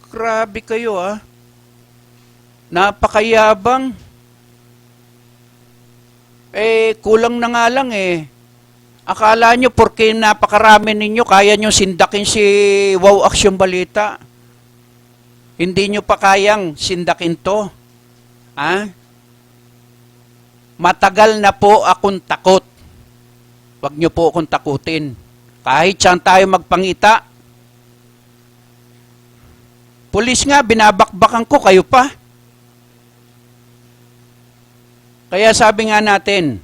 Grabe kayo ha. Napakayabang. Kulang na nga lang Akala nyo porque napakarami ninyo, kaya nyo sindakin si Wow Action Balita. Hindi nyo pa kayang sindakin to. Ha? Matagal na po akong takot. Huwag nyo po akong takutin. Kahit saan tayo magpangita. Pulis nga, binabakbakan ko, kayo pa. Kaya sabi nga natin,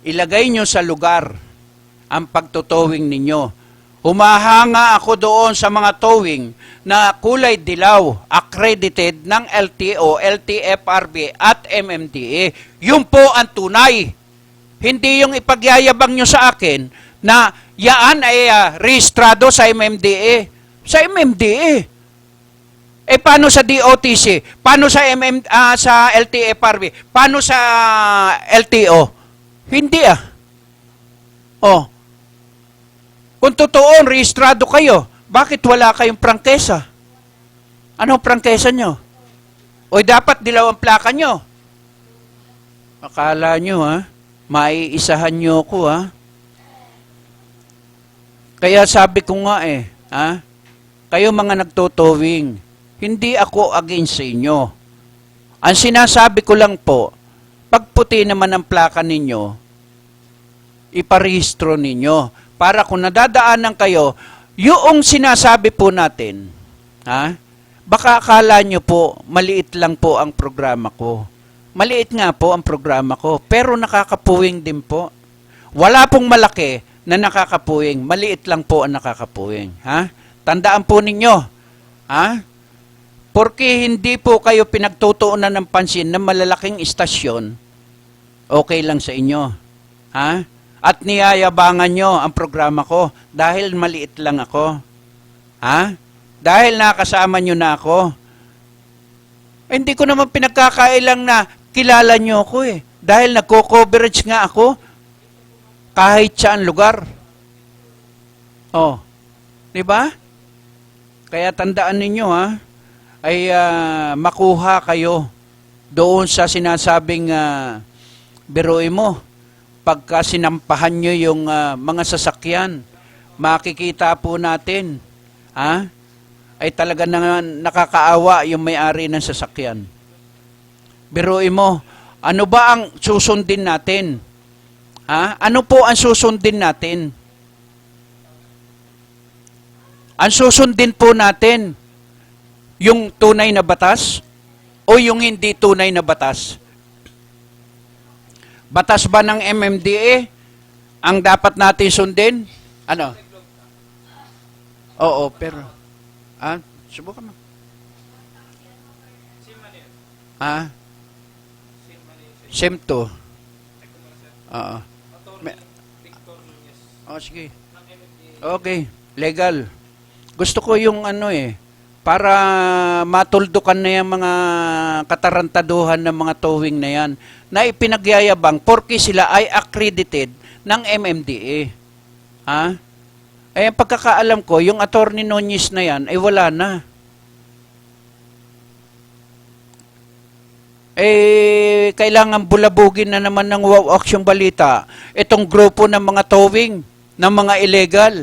ilagay nyo sa lugar ang pagtutowing ninyo. Humahanga ako doon sa mga towing na kulay dilaw, accredited ng LTO, LTFRB at MMDA. Yun po ang tunay. Hindi yung ipagyayabang nyo sa akin na yaan ay rehistrado sa MMDA. Sa MMDA. Paano sa DOTC? Paano sa sa LTFRB? Paano sa LTO? Hindi Oh. Kung totoo, rehistrado kayo, bakit wala kayong prangkesa? Anong prangkesa nyo? O dapat dilaw ang plaka nyo? Akala nyo maiisahan nyo ko Kaya sabi ko nga kayo mga nagtotowing, hindi ako against sa inyo. Ang sinasabi ko lang po, pag puti naman ang plaka ninyo, iparehistro ninyo. Para kung nadadaanan kayo, yung sinasabi po natin, baka akala nyo po, maliit lang po ang programa ko. Maliit nga po ang programa ko, pero nakakapuwing din po. Wala pong malaki na nakakapuwing, maliit lang po ang nakakapuwing. Tandaan po ninyo, porque hindi po kayo pinagtutuunan ng pansin ng malalaking istasyon, okay lang sa inyo. At niyayabangan nyo ang programa ko dahil maliit lang ako. Dahil nakasama nyo na ako. Hindi ko naman pinagkakailang na kilala nyo ako Dahil nagko-coverage nga ako kahit saan lugar. Diba? Kaya tandaan ninyo ay makuha kayo doon sa sinasabing biruin mo. Pagka sinampahan nyo yung mga sasakyan, makikita po natin, ay talaga nakakaawa yung may-ari ng sasakyan. Biruin mo, ano ba ang susundin natin? Ano po ang susundin natin? Ang susundin po natin, yung tunay na batas o yung hindi tunay na batas? Batas ba ng MMDA ang dapat natin sundin? Ano? Oo, pero subukan mo. Ha? SIM 2. Oo. Oh, sige. Okay, legal. Gusto ko yung para matuldukan na yung mga katarantaduhan ng mga towing na yan na ipinagyayabang porque sila ay accredited ng MMDA. Ha? Eh, ang pagkakaalam ko, yung Attorney Nunez na yan, ay wala na. Eh, kailangan bulabugin na naman ng Wow Action Balita itong grupo ng mga towing, ng mga illegal.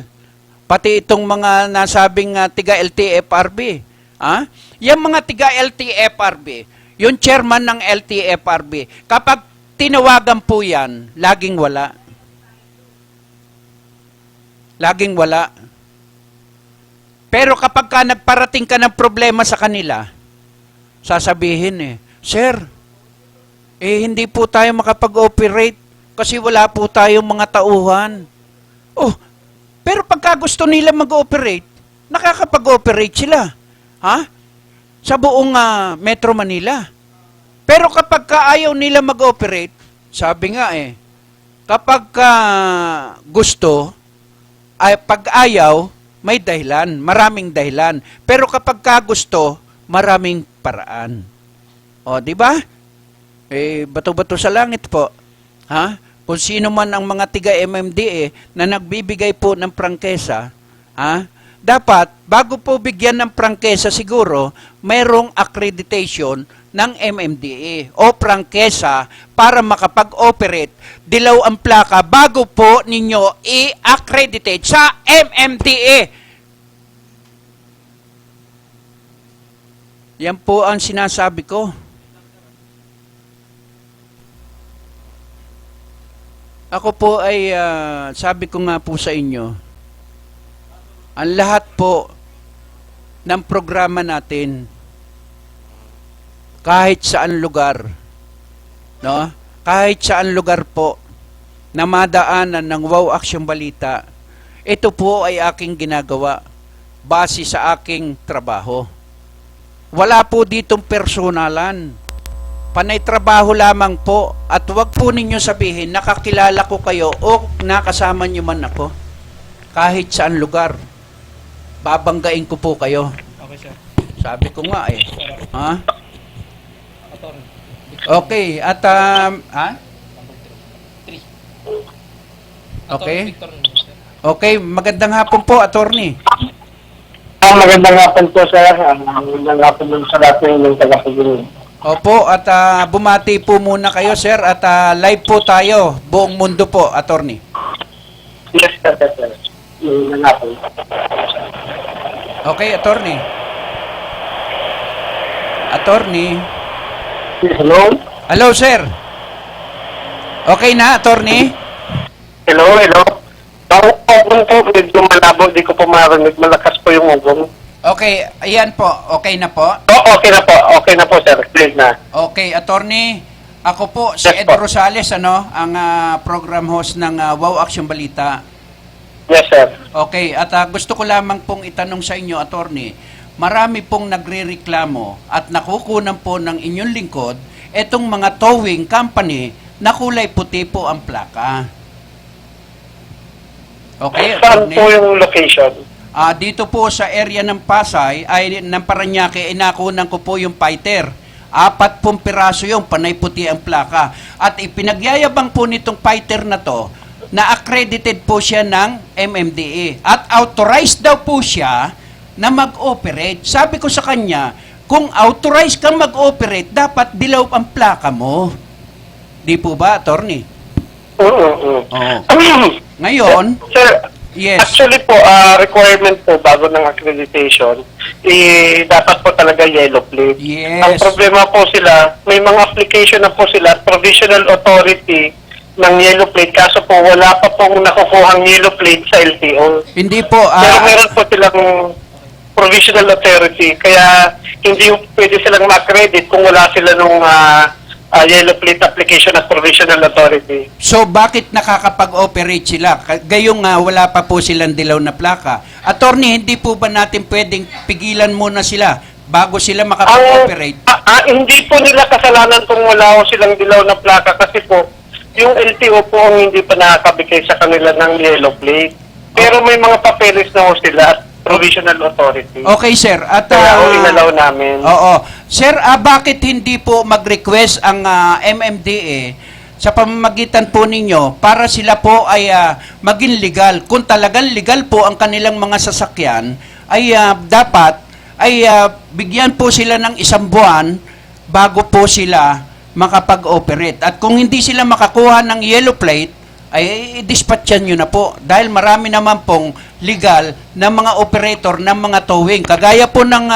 Pati itong mga nasabing tiga LTFRB. Ha? Yung mga tiga LTFRB, yung chairman ng LTFRB, kapag tinawagan po yan, laging wala. Laging wala. Pero kapag ka nagparating ka ng problema sa kanila, sasabihin Sir, hindi po tayo makapag-operate kasi wala po tayong mga tauhan. Oh, pero pagka gusto nila mag-operate, nakakapag-operate sila. Ha? Sa buong Metro Manila. Pero kapag ayaw nila mag-operate, sabi nga kapag gusto, ay pag ayaw, may dahilan, maraming dahilan. Pero kapag gusto, maraming paraan. O, di ba? Bato-bato sa langit po. Ha? Kung sino man ang mga tiga MMDA na nagbibigay po ng prangkesa, dapat, bago po bigyan ng prangkesa siguro, mayroong accreditation ng MMDA o prangkesa para makapag-operate, dilaw ang plaka bago po ninyo i-accreditate sa MMDA. Yan po ang sinasabi ko. Ako po ay, sabi ko nga po sa inyo, ang lahat po ng programa natin, kahit saan lugar, no? Kahit saan lugar po na madaanan ng Wow Action Balita, ito po ay aking ginagawa base sa aking trabaho. Wala po ditong personalan. Panay trabaho lamang po at huwag po ninyo sabihin nakakilala ko kayo o nakasama nyo man ako. Kahit saan lugar. Babanggain ko po kayo. Okay, sir. Sabi ko nga Ha? Okay, at ha? Okay. Okay, magandang hapon po, attorney. Magandang hapon po, sir. Magandang hapon din sa lahat ng taga-pagin. Opo, at bumati po muna kayo, sir, at live po tayo, buong mundo po, attorney. Yes, sir. Magandang hapon. Okay, attorney. Attorney. Hello? Hello, sir. Okay na, attorney? Hello? Ugong po, medyo malabo, di ko po marinig. Malakas po yung ugong. Okay, ayan po. Okay na po? Okay na po, sir. Please na. Okay, attorney. Ako po, si Ed Rosales, ang program host ng Wow Action Balita. Yes, sir. Okay, at gusto ko lamang pong itanong sa inyo, attorney, marami pong nagre-reklamo at nakukunan po ng inyong lingkod etong mga towing company na kulay puti po ang plaka. Okay, Saan attorney? po yung location? Dito po sa area ng Pasay, ay ng Parañaque, inakunan ko po yung fighter. 4 piraso yung panay puti ang plaka. At ipinagyayabang po nitong fighter na to, na accredited po siya ng MMDA. At authorized daw po siya na mag-operate. Sabi ko sa kanya, kung authorized kang mag-operate, dapat dilaw ang plaka mo. Di po ba, attorney? Oo. Ngayon, sir, yes. Actually po, requirement po bago ng accreditation, dapat po talaga yellow plate. Yes. Ang problema po sila, may mga application na po sila, provisional authority ng yellow plate, kaso po wala pa pong nakukuhang yellow plate sa LTO. Hindi po. Pero meron po silang provisional authority, kaya hindi pwede silang ma-accredit kung wala sila nung yellow plate application at provisional authority. So, bakit nakakapag-operate sila? Gayong wala pa po silang dilaw na plaka. Attorney, hindi po ba natin pwedeng pigilan muna sila bago sila makapag-operate? Hindi po nila kasalanan kung wala ho silang dilaw na plaka kasi po, yung LTO po ang hindi pa nakakabigay sa kanila ng yellow plate. Pero may mga papeles na ho sila at provisional authority. Okay, sir. At, Kaya ho inalaw namin. Oo. Sir, bakit hindi po mag-request ang MMDA sa pamamagitan po ninyo para sila po ay maging legal? Kung talagang legal po ang kanilang mga sasakyan, ay dapat ay bigyan po sila ng 1 buwan bago po sila makapag-operate. At kung hindi sila makakuha ng yellow plate, ay dispatchan nyo na po. Dahil marami naman pong legal na mga operator ng mga towing. Kagaya po ng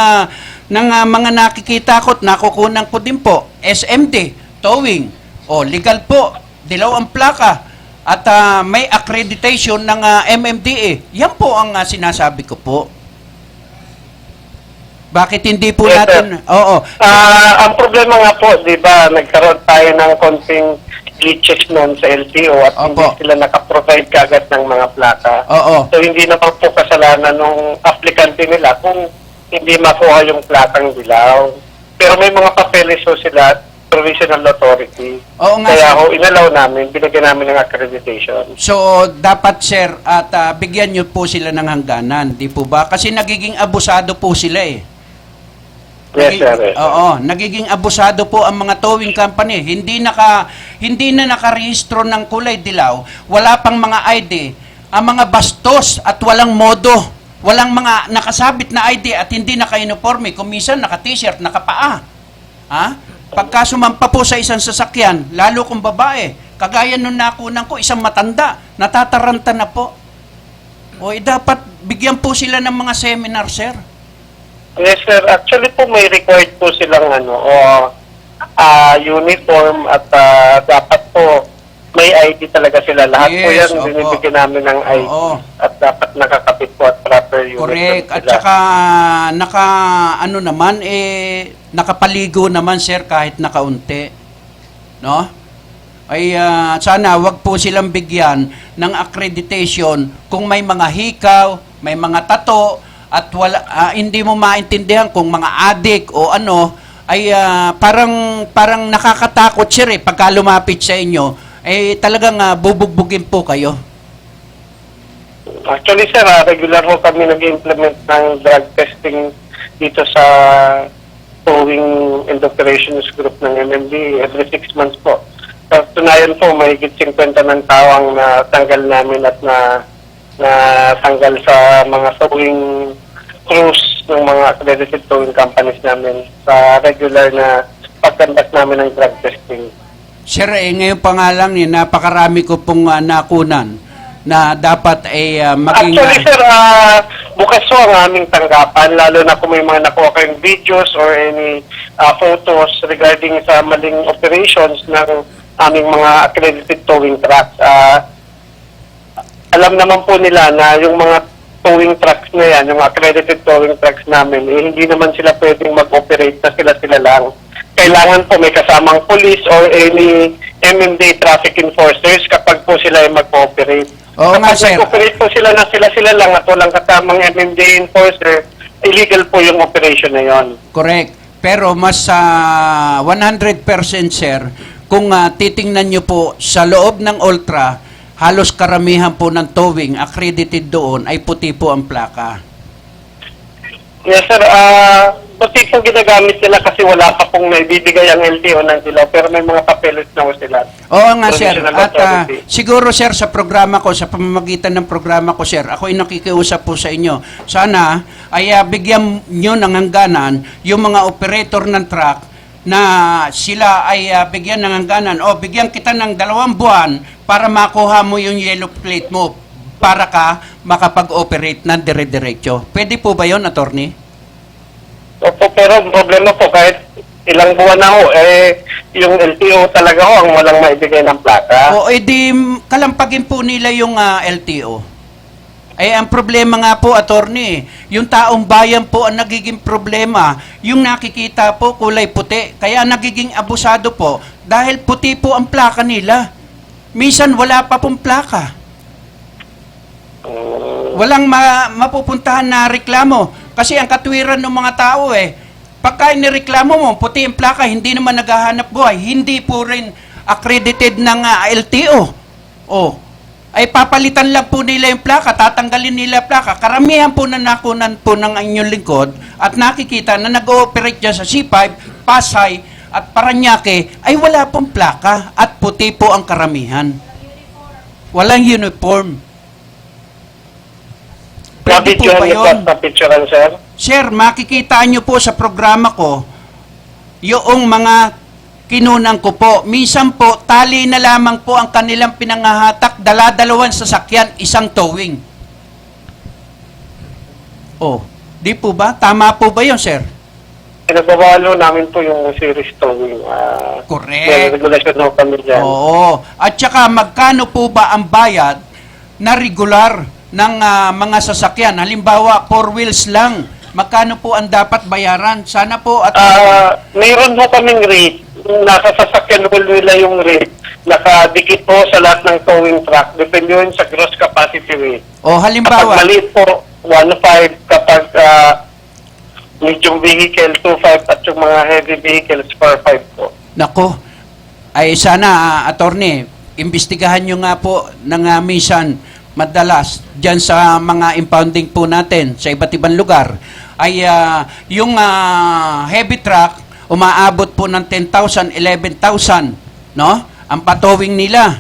mga nakikita ko at nakukunan ko din po, SMD, towing. O, legal po. Dilaw ang plaka. At may accreditation ng MMDA. Yan po ang sinasabi ko po. Bakit hindi po Yes, natin... sir. Oo. Ang problema nga po, di ba, nagkaroon tayo ng konting glitches noon sa LTO at hindi sila nakaprovide kagad ng mga plaka. Oo. So hindi naman po kasalanan ng aplikante nila kung hindi makuha yung plakang dilaw. Pero may mga papeles ho sila, provisional authority. Oo nga, Kaya sir. ho, inalaw namin, binigyan namin ng accreditation. So, dapat, sir, at bigyan nyo po sila ng hangganan, di po ba? Kasi nagiging abusado po sila eh. Yes, sir. Yes, sir. Oo, nagiging abusado po ang mga towing company. Hindi na nakarehistro ng kulay dilaw, wala pang mga ID, ang mga bastos at walang modo. Walang mga nakasabit na ID at hindi naka-uniforme, kung minsan naka-t-shirt, naka-paa. Ha? Pagka sumampa po sa isang sasakyan, lalo kung babae, kagaya nung nakunan ko, isang matanda, natataranta na po. O dapat bigyan po sila ng mga seminar, sir. Yes, sir. Actually po may required po silang uniform at dapat po may ID talaga sila. Lahat po Yes, yan, opo. binibigyan namin ng ID. Oo. At dapat nakakapit po at proper uniform Correct. At sila. saka nakapaligo naman, sir, kahit nakaunti. No? Ay sana wag po silang bigyan ng accreditation kung may mga hikaw, may mga tato, at hindi mo maintindihan kung mga adik o ano, ay parang nakakatakot, sir, eh, pagka lumapit sa inyo, talagang bubugbugin po kayo. Actually, sir, regular po kami nag-implement ng drug testing dito sa towing and operations group ng MMD every 6 months po. So, tunayan po, may 50 ng tawang na tanggal namin at na tanggal sa mga towing crews ng mga accredited towing companies namin sa regular na pagkandak namin ng drug testing. Sir, ngayon pa nga lang, napakarami ko pong nakunan na dapat maging... Actually, sir, bukas po ang aming tanggapan, lalo na kung may mga nakuha kayong videos or any photos regarding sa maling operations ng aming mga accredited towing trucks. Alam naman po nila na yung mga towing trucks na yan, yung accredited towing trucks namin, hindi naman sila pwedeng mag-operate na sila lang. Kailangan po may kasamang police or any MMDA traffic enforcers kapag po sila ay mag-operate. Oo nga, Kapag sir. mag-operate po sila na sila lang at walang kasamang MMDA enforcer, illegal po yung operation na yon. Correct. Pero mas 100%, sir, kung titingnan nyo po sa loob ng Ultra, halos karamihan po ng towing accredited doon ay puti po ang plaka. Yes, sir. Puti po ginagamit nila kasi wala pa pong naibibigay ang LTO ng dilaw pero may mga papeles na sila. Oo nga, sir. Provisional At authority. siguro, sir, sa programa ko, sa pamamagitan ng programa ko, sir, ako ay nakikiusap po sa inyo. Sana ay bigyan nyo ng hangganan yung mga operator ng truck na sila ay bigyan ng hangganan. O, bigyan kita ng 2 buwan para makuha mo yung yellow plate mo para ka makapag-operate ng dire-diretso. Pwede po ba yun, attorney? Opo, pero ang problema po kahit ilang buwan na ho, yung LTO talaga ho ang walang maibigay ng plaka. O, edi kalampagin po nila yung LTO. Ang problema nga po, attorney, yung taong bayan po ang nagiging problema. Yung nakikita po, kulay puti. Kaya nagiging abusado po dahil puti po ang plaka nila. Minsan wala pa pong plaka. Walang mapupuntahan na reklamo. Kasi ang katwiran ng mga tao Pagka inireklamo mo, puti ang plaka, hindi naman naghahanap buhay, hindi po rin accredited ng LTO. Oh, ay papalitan lang po nila yung plaka, tatanggalin nila yung plaka. Karamihan po na nakunan po ng inyong lingkod at nakikita na nag-ooperate dyan sa C5, Pasay at Paranaque ay wala pong plaka at puti po ang karamihan. Walang uniform. Pwede po ba yun? Sir? Sir, makikita nyo po sa programa ko yung mga kinunan ko po. Minsan po, tali na lamang po ang kanilang pinangahatak, dala-dalawang sasakyan, isang towing. Oh, di po ba? Tama po ba yun, sir? Pinagbabalo namin po yung series towing. Correct. May regulation ho kami dyan. Oo. At saka, magkano po ba ang bayad na regular ng mga sasakyan? Halimbawa, 4 wheels lang. Magkano po ang dapat bayaran? Sana po at... Mayroon ho kaming rate. Nasa sasakyan ho nila yung rate. Nakadikit po sa lahat ng towing truck. Depende yun sa gross capacity rate. O halimbawa... Kapag maliit po, 1.5. Kapag medium vehicle, 2.5. At yung mga heavy vehicles, 4.5 po. Nako, ay sana, attorney, imbestigahan nyo nga po ng minsan, madalas, dyan sa mga impounding po natin, sa iba't ibang lugar, ay yung heavy truck, umaabot po ng 10,000, 11,000, no? Ang patowing nila.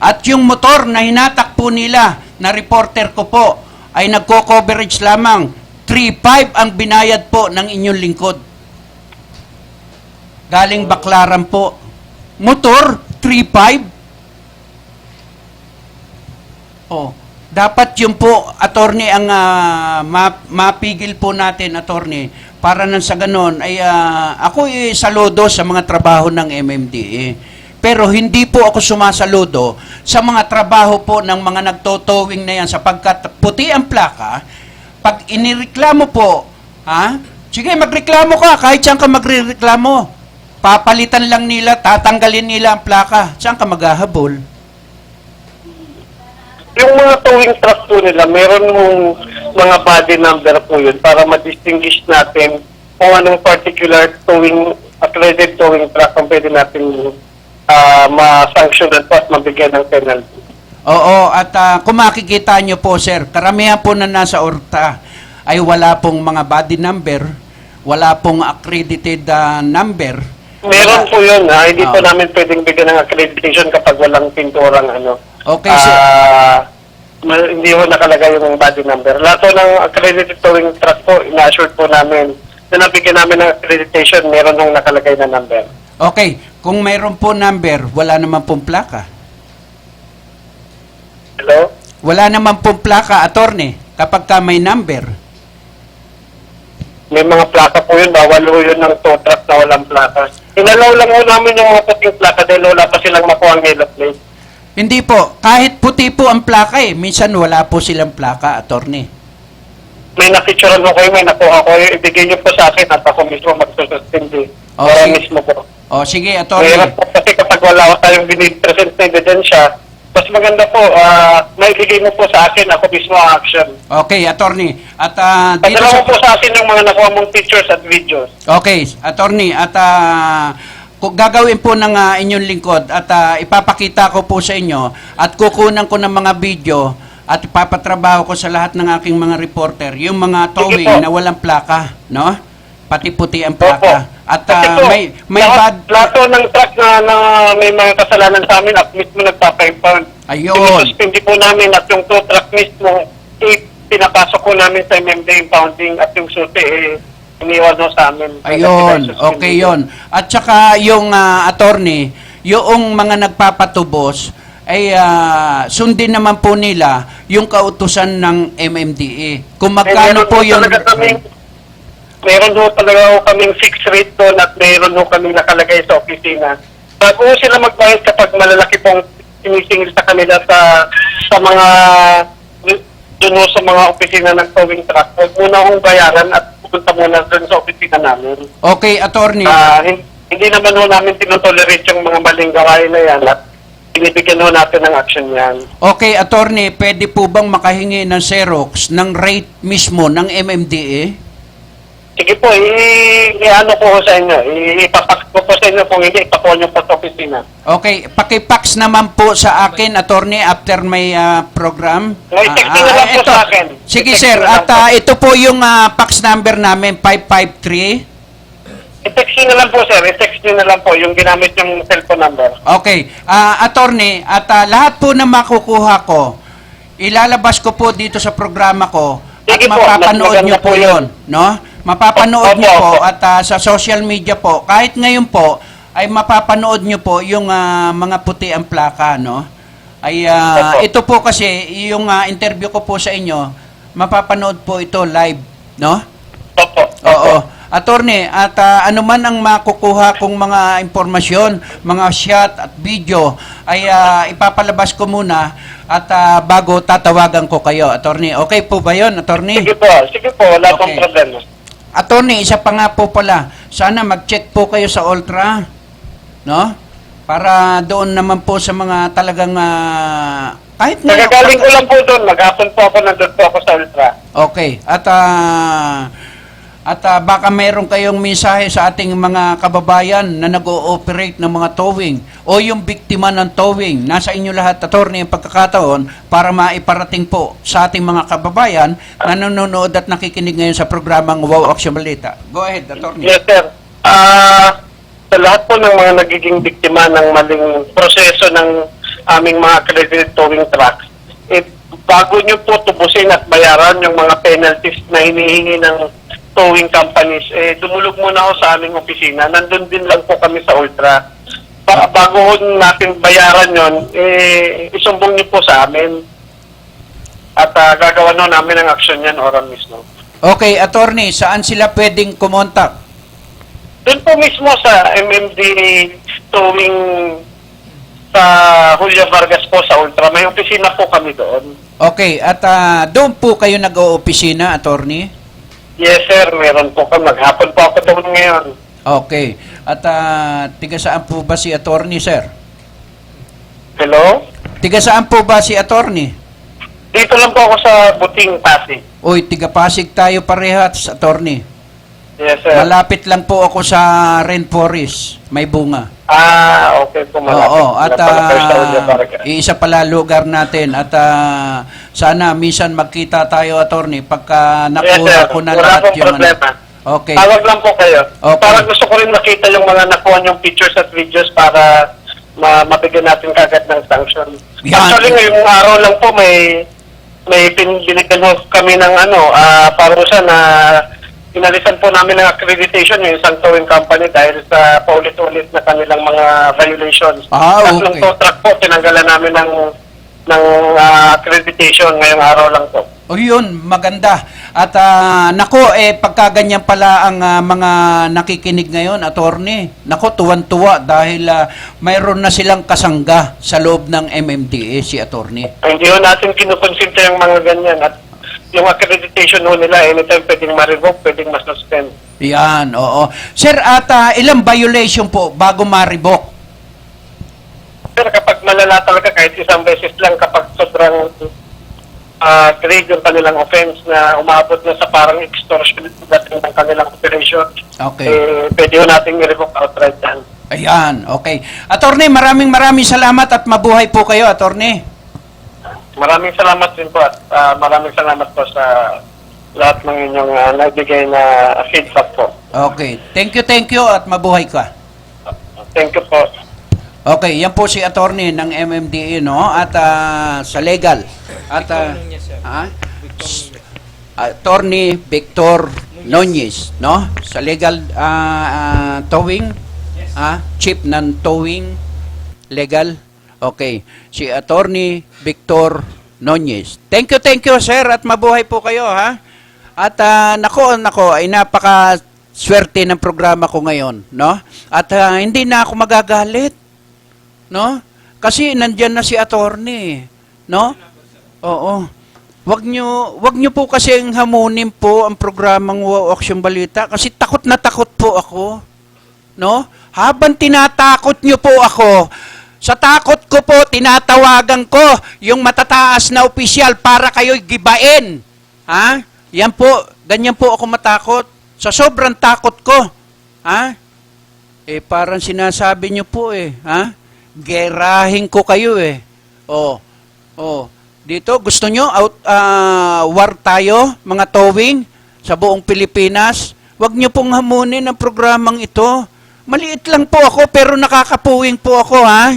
At yung motor na hinatak po nila, na reporter ko po, ay nagko-coverage lamang, 3.5 ang binayad po ng inyong lingkod. Galing Baklaran po. Motor, 3.5. Oh, dapat yun po, attorney, ang mapigil po natin, attorney, para nang sa ganon, ay ako saludo sa mga trabaho ng MMDA. Pero hindi po ako sumasaludo sa mga trabaho po ng mga nagtotowing na yan sapagkat puti ang plaka. Pag inireklamo po, sige, magreklamo ka, kahit saan ka magreklamo. Papalitan lang nila, tatanggalin nila ang plaka. Saan ka maghahabol? Yung mga towing truck po nila, meron mong mga body number po yun para ma-distinguish natin kung anong particular towing, accredited towing truck ang pwede natin ma-sanctionan po at mabigyan ng penalty. Oo, at kung makikita nyo po, sir, karamihan po na nasa ORTA ay wala pong mga body number, wala pong accredited number. Meron po yun, hindi po namin pwedeng bigyan ng accreditation kapag walang pinturang ano. Okay, sir. Hindi po nakalagay yung body number. Lahat po ng accredited towing truck po, ina-assured po namin na nabigyan namin ng accreditation, meron nung nakalagay na number. Okay, kung mayroon po number, wala naman pong plaka. Hello? Wala naman pong plaka, attorney, kapag ka may number. May mga plaka po yun, bawal po yun ng tow truck na walang plaka. Inalaw lang po namin yung mga puting plaka dahil wala pa silang makuha ang yellow plate. Hindi po, kahit puti po ang plaka minsan wala po silang plaka, attorney. May napicturean mo kayo, may nakuha ko, ibigay niyo po sa akin at ako mismo magsusustindi. Para mismo po. Sige, attorney. Mayroon po kasi kapag wala tayong binipresent na ebidensya, mas maganda po, maibigay mo po sa akin, ako mismo ang action. Okay, attorney. At dito Padala mo po sa akin yung mga nakuha mong pictures at videos. Okay, attorney. At kung gagawin po ng inyong lingkod at ipapakita ko po sa inyo at kukunan ko ng mga video at ipapatrabaho ko sa lahat ng aking mga reporter yung mga towing na walang plaka, no? Pati puti ang plaka. At may lahat ng truck na may mga kasalanan sa amin at mismo nagpapa-impound. Ayun. Sinususpindi po namin at yung tow truck mismo, pinapasok ko namin sa MMD impounding at yung suti, iniwan ho sa amin. Ayun, okay yon. At saka yung attorney, yung mga nagpapatubos, ay sundin naman po nila yung kautusan ng MMDA. Kung magkano po yun... Meron ho talaga kaming fixed rate doon at meron ho kaming nakalagay sa opisina. Bago sila magbayad kapag malalaki pong sinisingil sa kanila sa mga doon sa mga opisina ng towing truck, huwag muna akong bayaran at pupunta muna doon sa opisina namin. Okay, attorney. Hindi naman ho namin tinotolerate yung mga maling gawain na yan at binibigyan ho natin ng action yan. Okay, attorney, pwede po bang makahingi ng Xerox ng rate mismo ng MMDA? Sige po, i-ano ko sa inyo. Ipapak ko po sa inyo kung hindi, ipakuha niyo po sa opisina. Okay, pakifax naman po sa akin, attorney, after may program. May text na lang po ito. sa akin. Sige I-text sir, na lang at po. ito po yung fax number namin, 553. I-text nyo na lang po, sir. I-text nyo na lang po yung ginamit yung cellphone number. Okay, attorney, at lahat po na makukuha ko, ilalabas ko po dito sa programa ko at Sige po, mapapanood mas nyo maganda po po yun, no? Mapapanood nyo po Opo. at sa social media po, kahit ngayon po, ay mapapanood nyo po yung mga puti ang plaka, no? Ay, Opo. ito po kasi, yung interview ko po sa inyo, mapapanood po ito live, no? Opo. Oo. Attorney, at ano man ang makukuha kong mga impormasyon, mga shot at video, ay ipapalabas ko muna at bago tatawagan ko kayo, attorney. Okay po ba yun, attorney? Sige po, wala pong Okay. problema. Attorney, isa pa nga po pala, sana mag-check po kayo sa Ultra, no? Para doon naman po sa mga talagang kahit na... Nagagaling ko lang po doon. Maghapon po ako, nandun po ako sa Ultra. Okay. At baka mayroon kayong mensahe sa ating mga kababayan na nag-ooperate ng mga towing o yung biktima ng towing. Nasa inyo lahat, attorney, ang pagkakataon para maiparating po sa ating mga kababayan na nanonood at nakikinig ngayon sa programang Wow Action Balita. Go ahead, attorney. Yes, sir. Sa lahat po ng mga nagiging biktima ng maling proseso ng aming mga accredited towing trucks, bago nyo po tubusin at bayaran yung mga penalties na hinihingi ng towing companies, dumulog muna ako sa aming opisina. Nandun din lang po kami sa Ultra. Bago natin bayaran yon, isumbong niyo po sa amin. At gagawa na namin ang action yan oras mismo. Okay, attorney, saan sila pwedeng kumontak? Doon po mismo sa MMD towing sa Julia Vargas po sa Ultra. May opisina po kami doon. Okay, at doon po kayo nag-oopisina, attorney? Yes, sir. Meron po kami. Maghapon po ako doon ngayon. Okay. At tiga saan po ba si attorney, sir? Hello? Tiga saan po ba si attorney? Dito lang po ako sa Buting, Pasig. Uy, tiga Pasig tayo parehas, attorney. Yes, sir. Malapit lang po ako sa Rainforest. May bunga. Okay po. Malapit. Oo, at Sa Julia Vargas. isa pala lugar natin at sana minsan magkita tayo, attorney, pagka Yes, sir. nakuha ko na Wala lahat pong yung problema. Okay. Tawag lang po kayo. Okay. Para gusto ko rin makita yung mga nakuha yung pictures at videos para mabigyan natin kagad ng sanction. Yan. Actually, ngayong araw lang po may binigyan ho kami ng parusa na inalisan po namin ng accreditation yung isang towing company dahil sa paulit-ulit na kanilang mga violations. Tatlong Okay. tow truck po, tinanggalan namin ng accreditation ngayong araw lang po. O yun, maganda. At nako, pagka ganyan pala ang mga nakikinig ngayon, attorney, nako, tuwan-tuwa dahil mayroon na silang kasangga sa loob ng MMDA, si attorney. Hindi ho natin kinukonsinta yung mga ganyan at yung accreditation ho nila, anytime pwedeng ma-revoke, pwedeng ma-suspend. Yan, oo. Sir, at ilang violation po bago ma-revoke? Pero kapag malala talaga, kahit isang beses lang, kapag sobrang grade yung kanilang offense na umabot na sa parang extortion dating ng kanilang operation, Okay. pwede ho natin i-revoke outright yan. Ayan, okay. Attorney, maraming salamat at mabuhay po kayo, attorney. Maraming salamat din po at maraming salamat po sa lahat ng inyong nagbigay na feedback po. Okay. Thank you at mabuhay ka. Thank you po. Okay, yan po si attorney ng MMDA, no? At sa legal. At attorney Victor Nunez, no? Sa legal towing, chief ng towing legal. Okay, si attorney Victor Nunez. Thank you sir at mabuhay po kayo, ha? At nako ay napaka swerte ng programa ko ngayon, no? At hindi na ako magagalit. No? Kasi nandiyan na si attorney, no? Oo. Wag nyo po kasi hamunin po ang programang Wow Action Balita kasi takot na takot po ako. No? Habang tinatakot nyo po ako, sa takot ko po, tinatawagan ko yung matataas na opisyal para kayo'y gibain. Ha? Yan po, ganyan po ako matakot. Sa sobrang takot ko. Ha? Parang sinasabi nyo po ha? Gerahin ko kayo Dito, gusto nyo war tayo, mga towing, sa buong Pilipinas? Huwag nyo pong hamunin ang programang ito. Maliit lang po ako, pero nakakapuwing po ako, ha?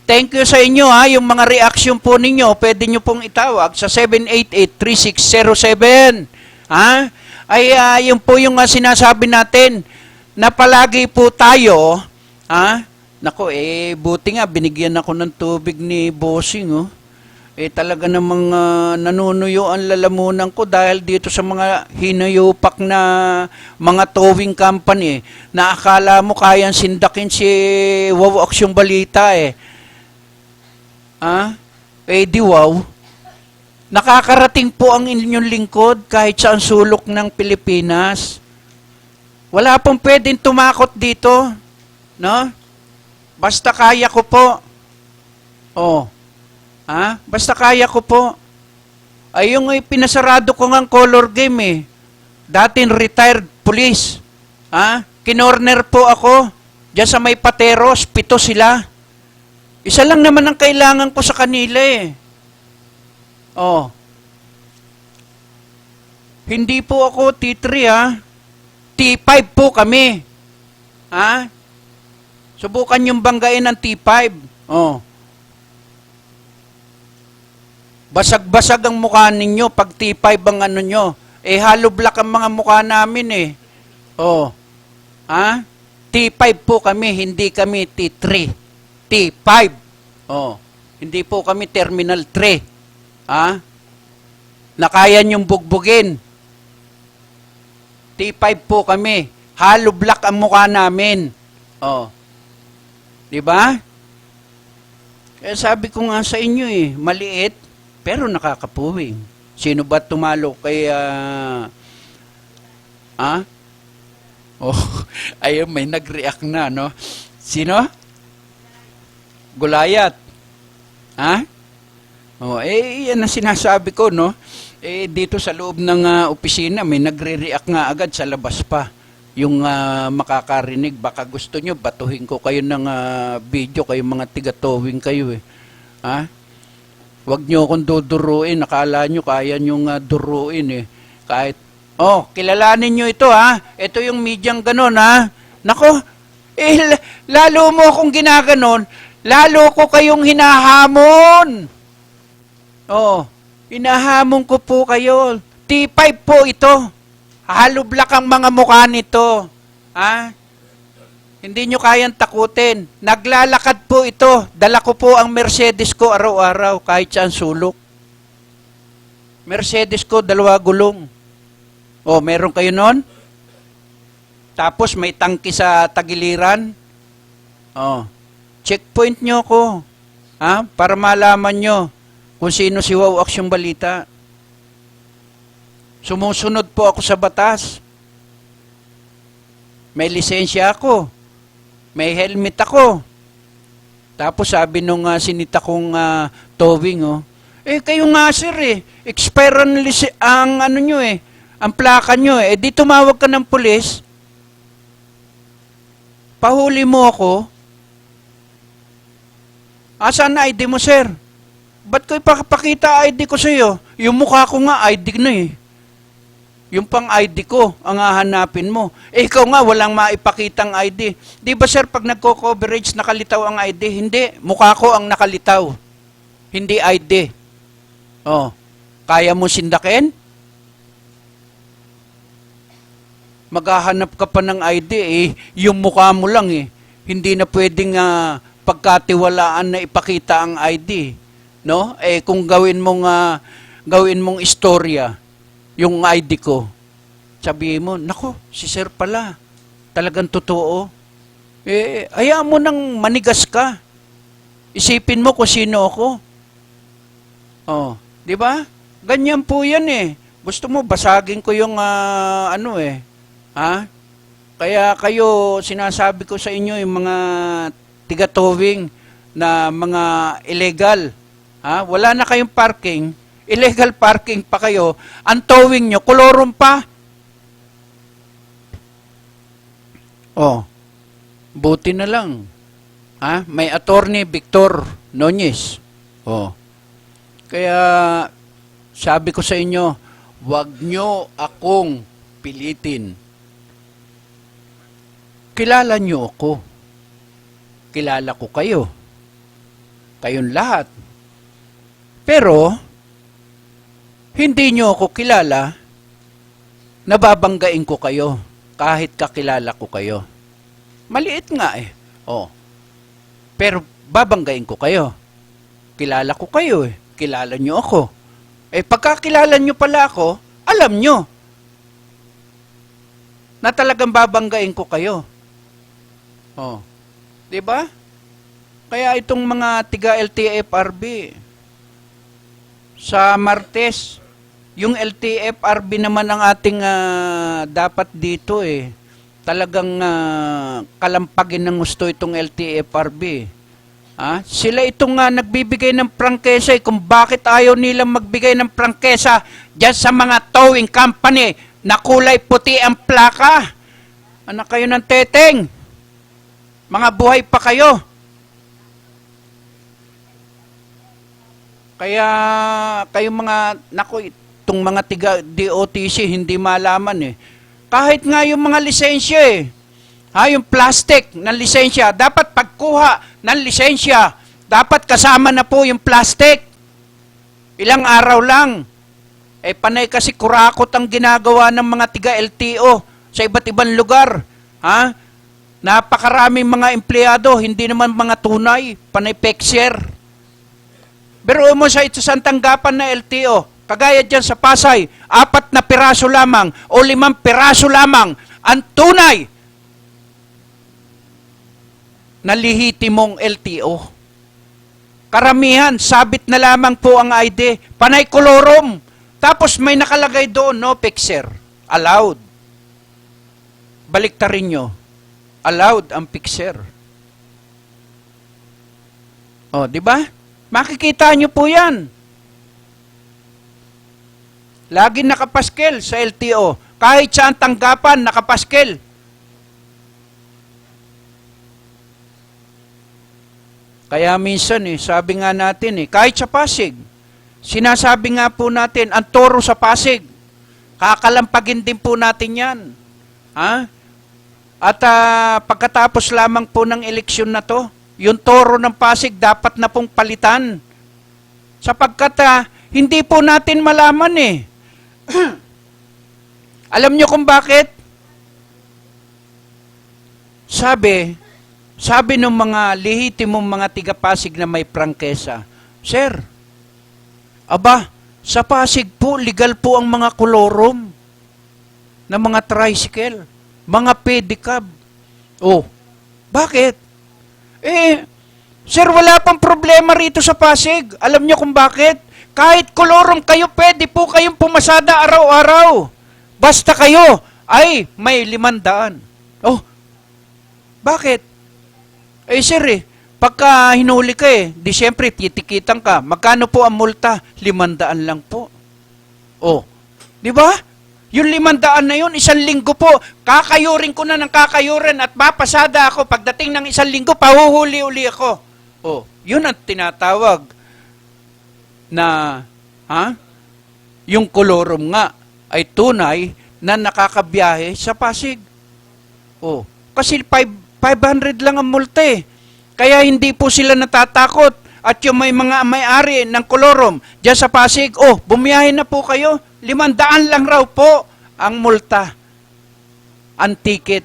Thank you sa inyo, ha? Yung mga reaction po ninyo, pwede nyo pong itawag sa 788-3607. Ha? Yun po yung sinasabi natin, na palagi po tayo, nako, buti nga, binigyan ako ng tubig ni Bossing, talaga namang nanunuyo ang lalamunan ko dahil dito sa mga hinayupak na mga towing company na akala mo kayang sindakin si Wow Aksyong Balita di wow. Nakakarating po ang inyong lingkod kahit saan sulok ng Pilipinas. Wala pong pwedeng tumakot dito, no? Basta kaya ko po. Basta kaya ko po. Yung pinasarado ko ng color game Dating retired police. Kinorner po ako. Diyan sa may Pateros, 7 sila. Isa lang naman ang kailangan ko sa kanila Hindi po ako T3 T5 po kami. Subukan yung banggain ng T5. Basag-basag ang mukha ninyo pag T5 ang ano nyo. Hollow block ang mga mukha namin T5 po kami, hindi kami T3. T5. Hindi po kami Terminal 3. Na kaya nyong bugbugin. T5 po kami. Hollow block ang mukha namin. Diba? Kaya sabi ko nga sa inyo maliit, pero nakakapuwing. Sino ba tumalo kay ayun, may nag-react na, no? Sino? Gulayat. Yan ang sinasabi ko, no? Dito sa loob ng opisina, may nagre-react nga agad sa labas pa. Yung makakarinig, baka gusto nyo, batuhin ko kayo ng video, kayo mga tiga-towing kayo Huwag nyo akong duduruin, nakala nyo kaya nyong duruin Kahit, kilalanin nyo ito ito yung medyang ganon Nako, lalo mo akong ginaganon, lalo ko kayong hinahamon. Hinahamon ko po kayo. T5 po ito. Hollow block ang mga mukha nito. Hindi nyo kayang takutin. Naglalakad po ito. Dala ko po ang Mercedes ko araw-araw kahit saan sulok. Mercedes ko, 2 gulong. Meron kayo nun? Tapos may tangki sa tagiliran. Checkpoint nyo ko. Para malaman nyo kung sino si Wow Aksyong Balita. Sumusunod po ako sa batas. May lisensya ako. May helmet ako. Tapos sabi nung sinita kong towing, kayo nga sir expire ang ano nyo ang plaka nyo di tumawag ka ng pulis. Pahuli mo ako. Asan na ID mo sir? Ba't ko ipapakita ID ko sa'yo? Yung mukha ko nga ID na Yung pang ID ko, ang hahanapin mo. Ikaw nga, walang maipakitang ID. Di ba sir, pag nagko-coverage, nakalitaw ang ID? Hindi, mukha ko ang nakalitaw. Hindi ID. Kaya mo sindakin? Maghahanap ka pa ng ID, yung mukha mo lang Hindi na pwedeng pagkatiwalaan na ipakita ang ID. No? Kung gawin mong istorya, yung ID ko, sabihin mo, nako, si sir pala, talagang totoo. Hayaan mo nang manigas ka. Isipin mo kung sino ako. Di ba? Ganyan po yan Gusto mo, basagin ko yung Kaya kayo, sinasabi ko sa inyo, yung mga tiga-towing na mga illegal. Wala na kayong parking. Illegal parking pa kayo, ang towing nyo, kolorum pa. Oh, buti na lang. Ha? May attorney Victor Nunez. Oh. Kaya sabi ko sa inyo, wag nyo akong pilitin. Kilala nyo ako. Kilala ko kayo. Kayong lahat. Pero, hindi nyo ako kilala, nababanggain ko kayo kahit kakilala ko kayo. Maliit nga eh. Oh. Pero babanggain ko kayo. Kilala ko kayo eh. Kilala nyo ako. Eh pagkakilala nyo pala ako, alam nyo na talagang babanggain ko kayo. Oh. 'Di ba? Kaya itong mga tiga LTFRB sa Martes, yung LTFRB naman ang ating dapat dito eh. Talagang kalampagin ng gusto itong LTFRB. Sila itong nagbibigay ng prangkesa kung bakit ayaw nilang magbigay ng prangkesa dyan sa mga towing company na kulay puti ang plaka. Anak kayo ng teteng. Mga buhay pa kayo. Kaya kayong mga, naku, itong mga tiga DOTC hindi malaman eh. Kahit nga yung mga lisensya eh. Yung plastic ng lisensya, dapat pagkuha ng lisensya, dapat kasama na po yung plastic. Ilang araw lang. Eh panay kasi kurakot ang ginagawa ng mga tiga LTO sa iba't ibang lugar. Napakaraming mga empleyado, hindi naman mga tunay, panay pekser. Pero mo sa isang tanggapan na LTO, kagaya dyan sa Pasay, 4 na piraso lamang o 5 piraso lamang ang tunay na lihitimong LTO. Karamihan, sabit na lamang po ang ID, panay kolorom. Tapos may nakalagay doon, no picture, allowed. Baliktarin nyo, allowed ang picture. O, di ba? Makikita nyo po yan. Lagi nakapaskel sa LTO. Kahit saan tanggapan, nakapaskel. Kaya minsan sabi nga natin kahit sa Pasig, sinasabi nga po natin, ang toro sa Pasig, kakalampagin din po natin yan. At pagkatapos lamang po ng eleksyon na to, yung toro ng Pasig dapat na pong palitan. Sapagkat hindi po natin malaman Alam nyo kung bakit? Sabi ng mga lehitimong mga tiga-Pasig na may prangkesa, Sir, sa Pasig po, legal po ang mga kolorom na mga tricycle, mga pedicab. Oh, bakit? Sir, wala pang problema rito sa Pasig. Alam nyo kung bakit? Kahit kolorom kayo, pwede po kayong pumasada araw-araw. Basta kayo ay may 500. Oh, bakit? Sir, pagka hinuli ka di siyempre titikitan ka. Magkano po ang multa? 500 lang po. Oh, di ba? Yung 500 na yun, 1 linggo po, kakayurin ko na ng kakayurin at papasada ako. Pagdating ng 1 linggo, pahuhuli-uli ako. Oh, yun ang tinatawag na, yung kolorom nga ay tunay na nakakabiyahe sa Pasig. Oh, kasi 500 lang ang multa Kaya hindi po sila natatakot. At yung may mga may-ari ng kolorom dyan sa Pasig, bumiyahe na po kayo. 500 lang raw po ang multa. Ang ticket.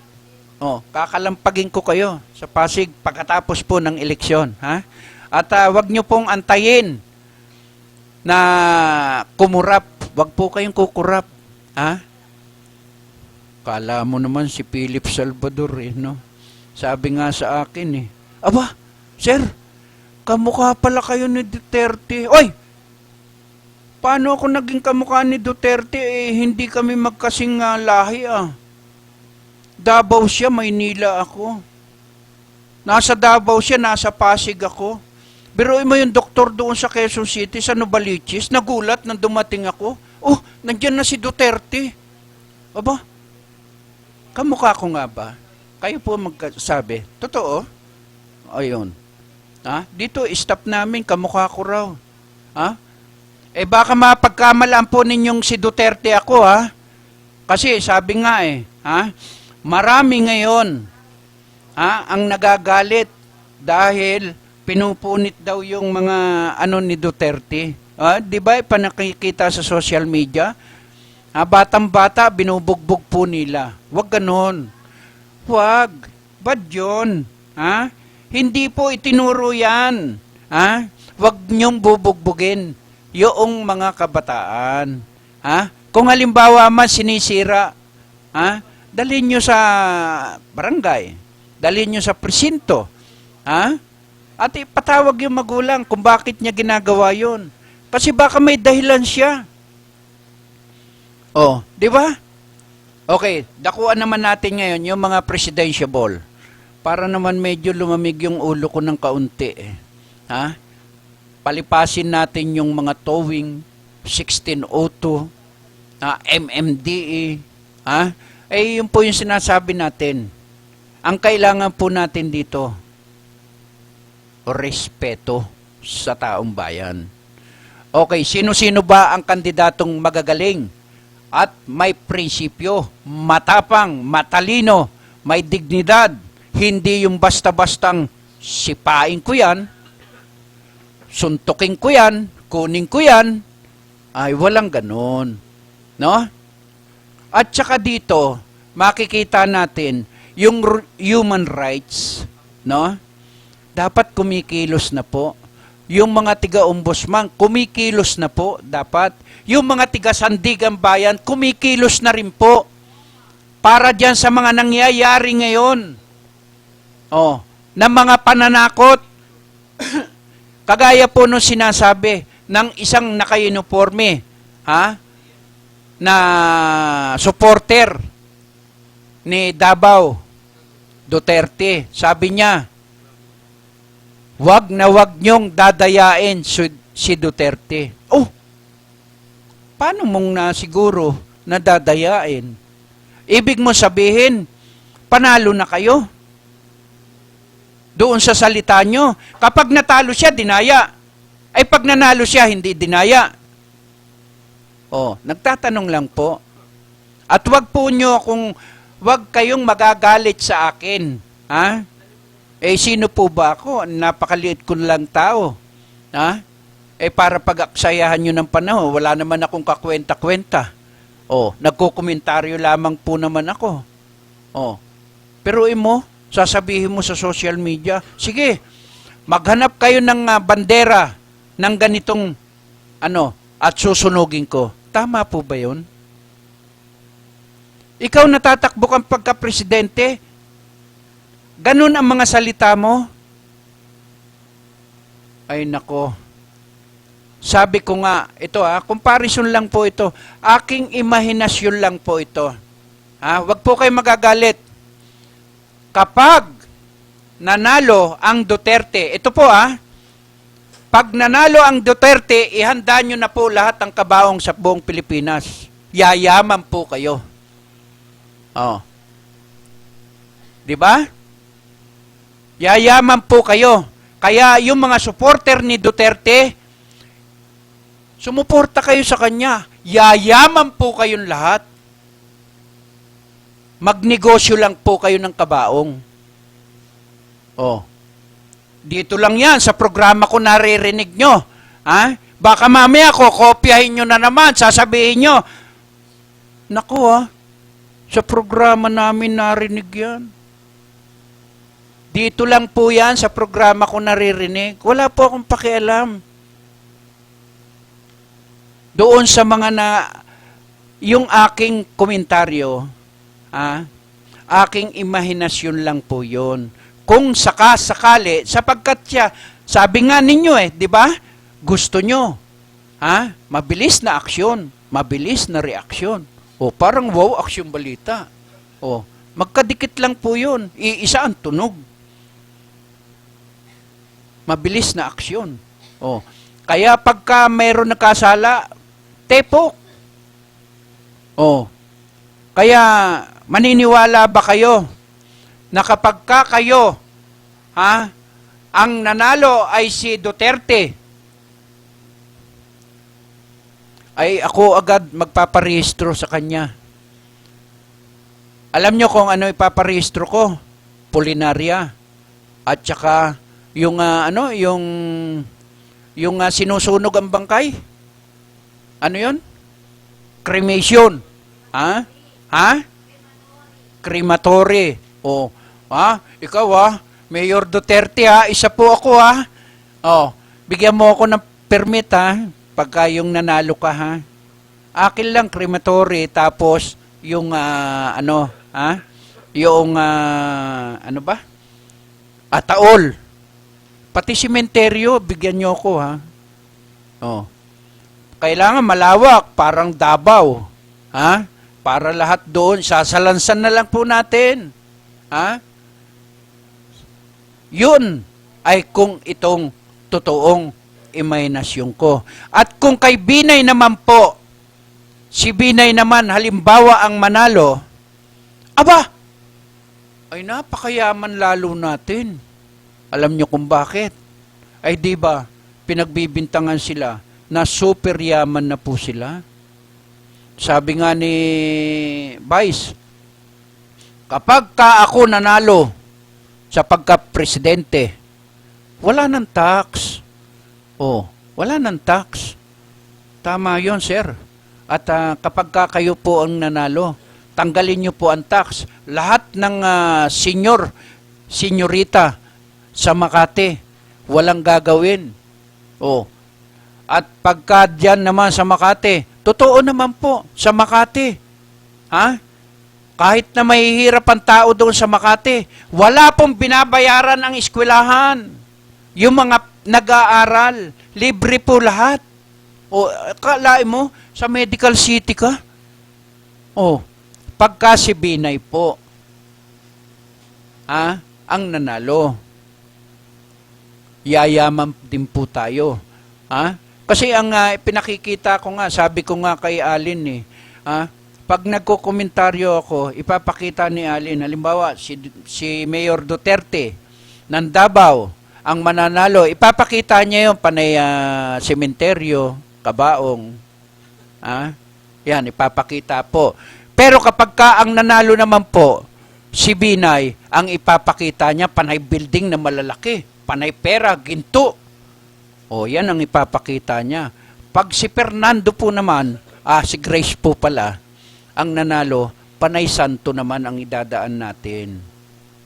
Kakalampagin ko kayo sa Pasig pagkatapos po ng eleksyon. At wag nyo pong antayin na kumurap. Wag po kayong kukurap. Kala mo naman si Philip Salvador Sabi nga sa akin Sir, kamukha pala kayo ni Duterte. Oy! Paano ako naging kamukha ni Duterte hindi kami magkasing lahi Davao siya, Maynila ako. Nasa Davao siya, nasa Pasig ako. Biruin mo yung doktor doon sa Quezon City, sa Novaliches, nagulat nang dumating ako. Nandyan na si Duterte. Kamukha ko nga ba? Kayo po magsabi. Totoo? Ayun. Dito, staff namin, kamukha ko raw. Baka mapagkamalaan po ninyong si Duterte ako, Kasi sabi nga marami ngayon ang nagagalit dahil pinupunit daw yung mga ni Duterte. Di ba panakikita sa social media? Batang-bata, binubugbog po nila. Huwag ganon. Huwag. Bad yun. Hindi po itinuro yan. Huwag niyong bubugbugin yung mga kabataan. Kung halimbawa man sinisira, dalhin nyo sa barangay, dalhin nyo sa presinto, at ipatawag yung magulang kung bakit niya ginagawa yun. Kasi baka may dahilan siya. Di ba? Okay, dakuan naman natin ngayon yung mga presidentiable. Para naman medyo lumamig yung ulo ko ng kaunti. Palipasin natin yung mga towing, 1602, MMDA. Yun po yung sinasabi natin. Ang kailangan po natin dito, respeto sa taong bayan. Okay, sino-sino ba ang kandidatong magagaling? At may prinsipyo, matapang, matalino, may dignidad, hindi yung basta-bastang sipain ko yan, suntukin ko yan, kunin ko yan, ay walang ganon. No? At saka dito, makikita natin yung human rights, no? Dapat kumikilos na po. Yung mga tiga-ombudsman, kumikilos na po, dapat. Yung mga tiga-sandigan bayan, kumikilos na rin po. Para dyan sa mga nangyayari ngayon. Na mga pananakot. Kagaya po nung sinasabi ng isang naka-uniforme, na supporter ni Davao Duterte. Sabi niya, wag na wag niyong dadayain si Duterte. Paano mong nasiguro na dadayain? Ibig mo sabihin, panalo na kayo? Doon sa salita nyo. Kapag natalo siya, dinaya. Ay pag nanalo siya, hindi dinaya. Nagtatanong lang po. At wag po nyo wag kayong magagalit sa akin. Sino po ba ako? Napakaliit ko lang tao. Para pag-aksayahan nyo ng panahon, wala naman akong kakwenta-kwenta. Nagkukomentaryo lamang po naman ako. Pero sasabihin mo sa social media, sige, maghanap kayo ng bandera ng ganitong at susunugin ko. Tama po ba yun? Ikaw natatakbo kang pagka-presidente, ganun ang mga salita mo? Ay nako. Sabi ko nga, ito comparison lang po ito. Aking imahinasyon lang po ito. Wag po kayo magagalit. Kapag nanalo ang Duterte, ito po pag nanalo ang Duterte, ihanda nyo na po lahat ng kabaong sa buong Pilipinas. Yayaman po kayo. Di ba? Yayaman po kayo. Kaya yung mga supporter ni Duterte, sumuporta kayo sa kanya. Yayaman po kayong lahat. Magnegosyo lang po kayo ng kabaong. Dito lang yan, sa programa ko naririnig nyo. Baka mamaya kopyahin nyo na naman, sasabihin nyo, naku sa programa namin narinig yan. Dito lang po yan, sa programa ko naririnig. Wala po akong pakialam. Doon sa mga yung aking komentaryo, aking imahinasyon lang po yun. Kung sakali, sapagkat siya, sabi nga ninyo di ba? Gusto nyo, mabilis na aksyon, mabilis na reaksyon. Parang wow, aksyon balita. Magkadikit lang po yun. Iisa ang tunog. Mabilis na aksyon. Kaya pagka mayroon nakasala, tepok. Kaya maniniwala ba kayo na kapag kayo, ang nanalo ay si Duterte, ay ako agad magpaparehistro sa kanya. Alam nyo kung ano ipaparehistro ko? Pulinaria. At saka yung sinusunog ang bangkay. Ano yun? Cremation. Crematory. O, ikaw Mayor Duterte isa po ako bigyan mo ako ng permit pagka yung nanalo ka Akin lang crematory tapos yung taol. Pati sementeryo bigyan niyo ako Kailangan malawak parang Davao. Para lahat doon sasalansan na lang po natin. Yun ay kung itong totoong imahinasyon ko. At kung kay Binay naman po, si Binay naman halimbawa ang manalo, ay napakayaman lalo natin. Alam nyo kung bakit? Ay di ba pinagbibintangan sila na super yaman na po sila? Sabi nga ni Vice, kapag ako nanalo sa pagka-presidente, wala ng tax. Wala ng tax. Tama yon, sir. At kapag kayo po ang nanalo, tanggalin nyo po ang tax. Lahat ng senyorita sa Makati, walang gagawin. At pagka dyan naman sa Makati, totoo naman po, sa Makati. Kahit na mahihirap ang tao doon sa Makati, wala pong binabayaran ang eskwelahan. Yung mga nag-aaral, libre po lahat. Kalain mo, sa Medical City ka? Pagka si Binay po, ang nanalo, yayaman din po tayo. Kasi ang pinakikita ko nga, sabi ko nga kay Alin pag nagko-komentaryo ako, ipapakita ni Alin, halimbawa, si Mayor Duterte ng Davao, ang mananalo, ipapakita niya yung panay sementeryo, kabaong. Yan, ipapakita po. Pero kapag ang nanalo naman po, si Binay, ang ipapakita niya, panay building na malalaki, panay pera, ginto. Yan ang ipapakita niya. Pag si Fernando po naman, si Grace po pala, ang nanalo, panay santo naman ang idadaan natin.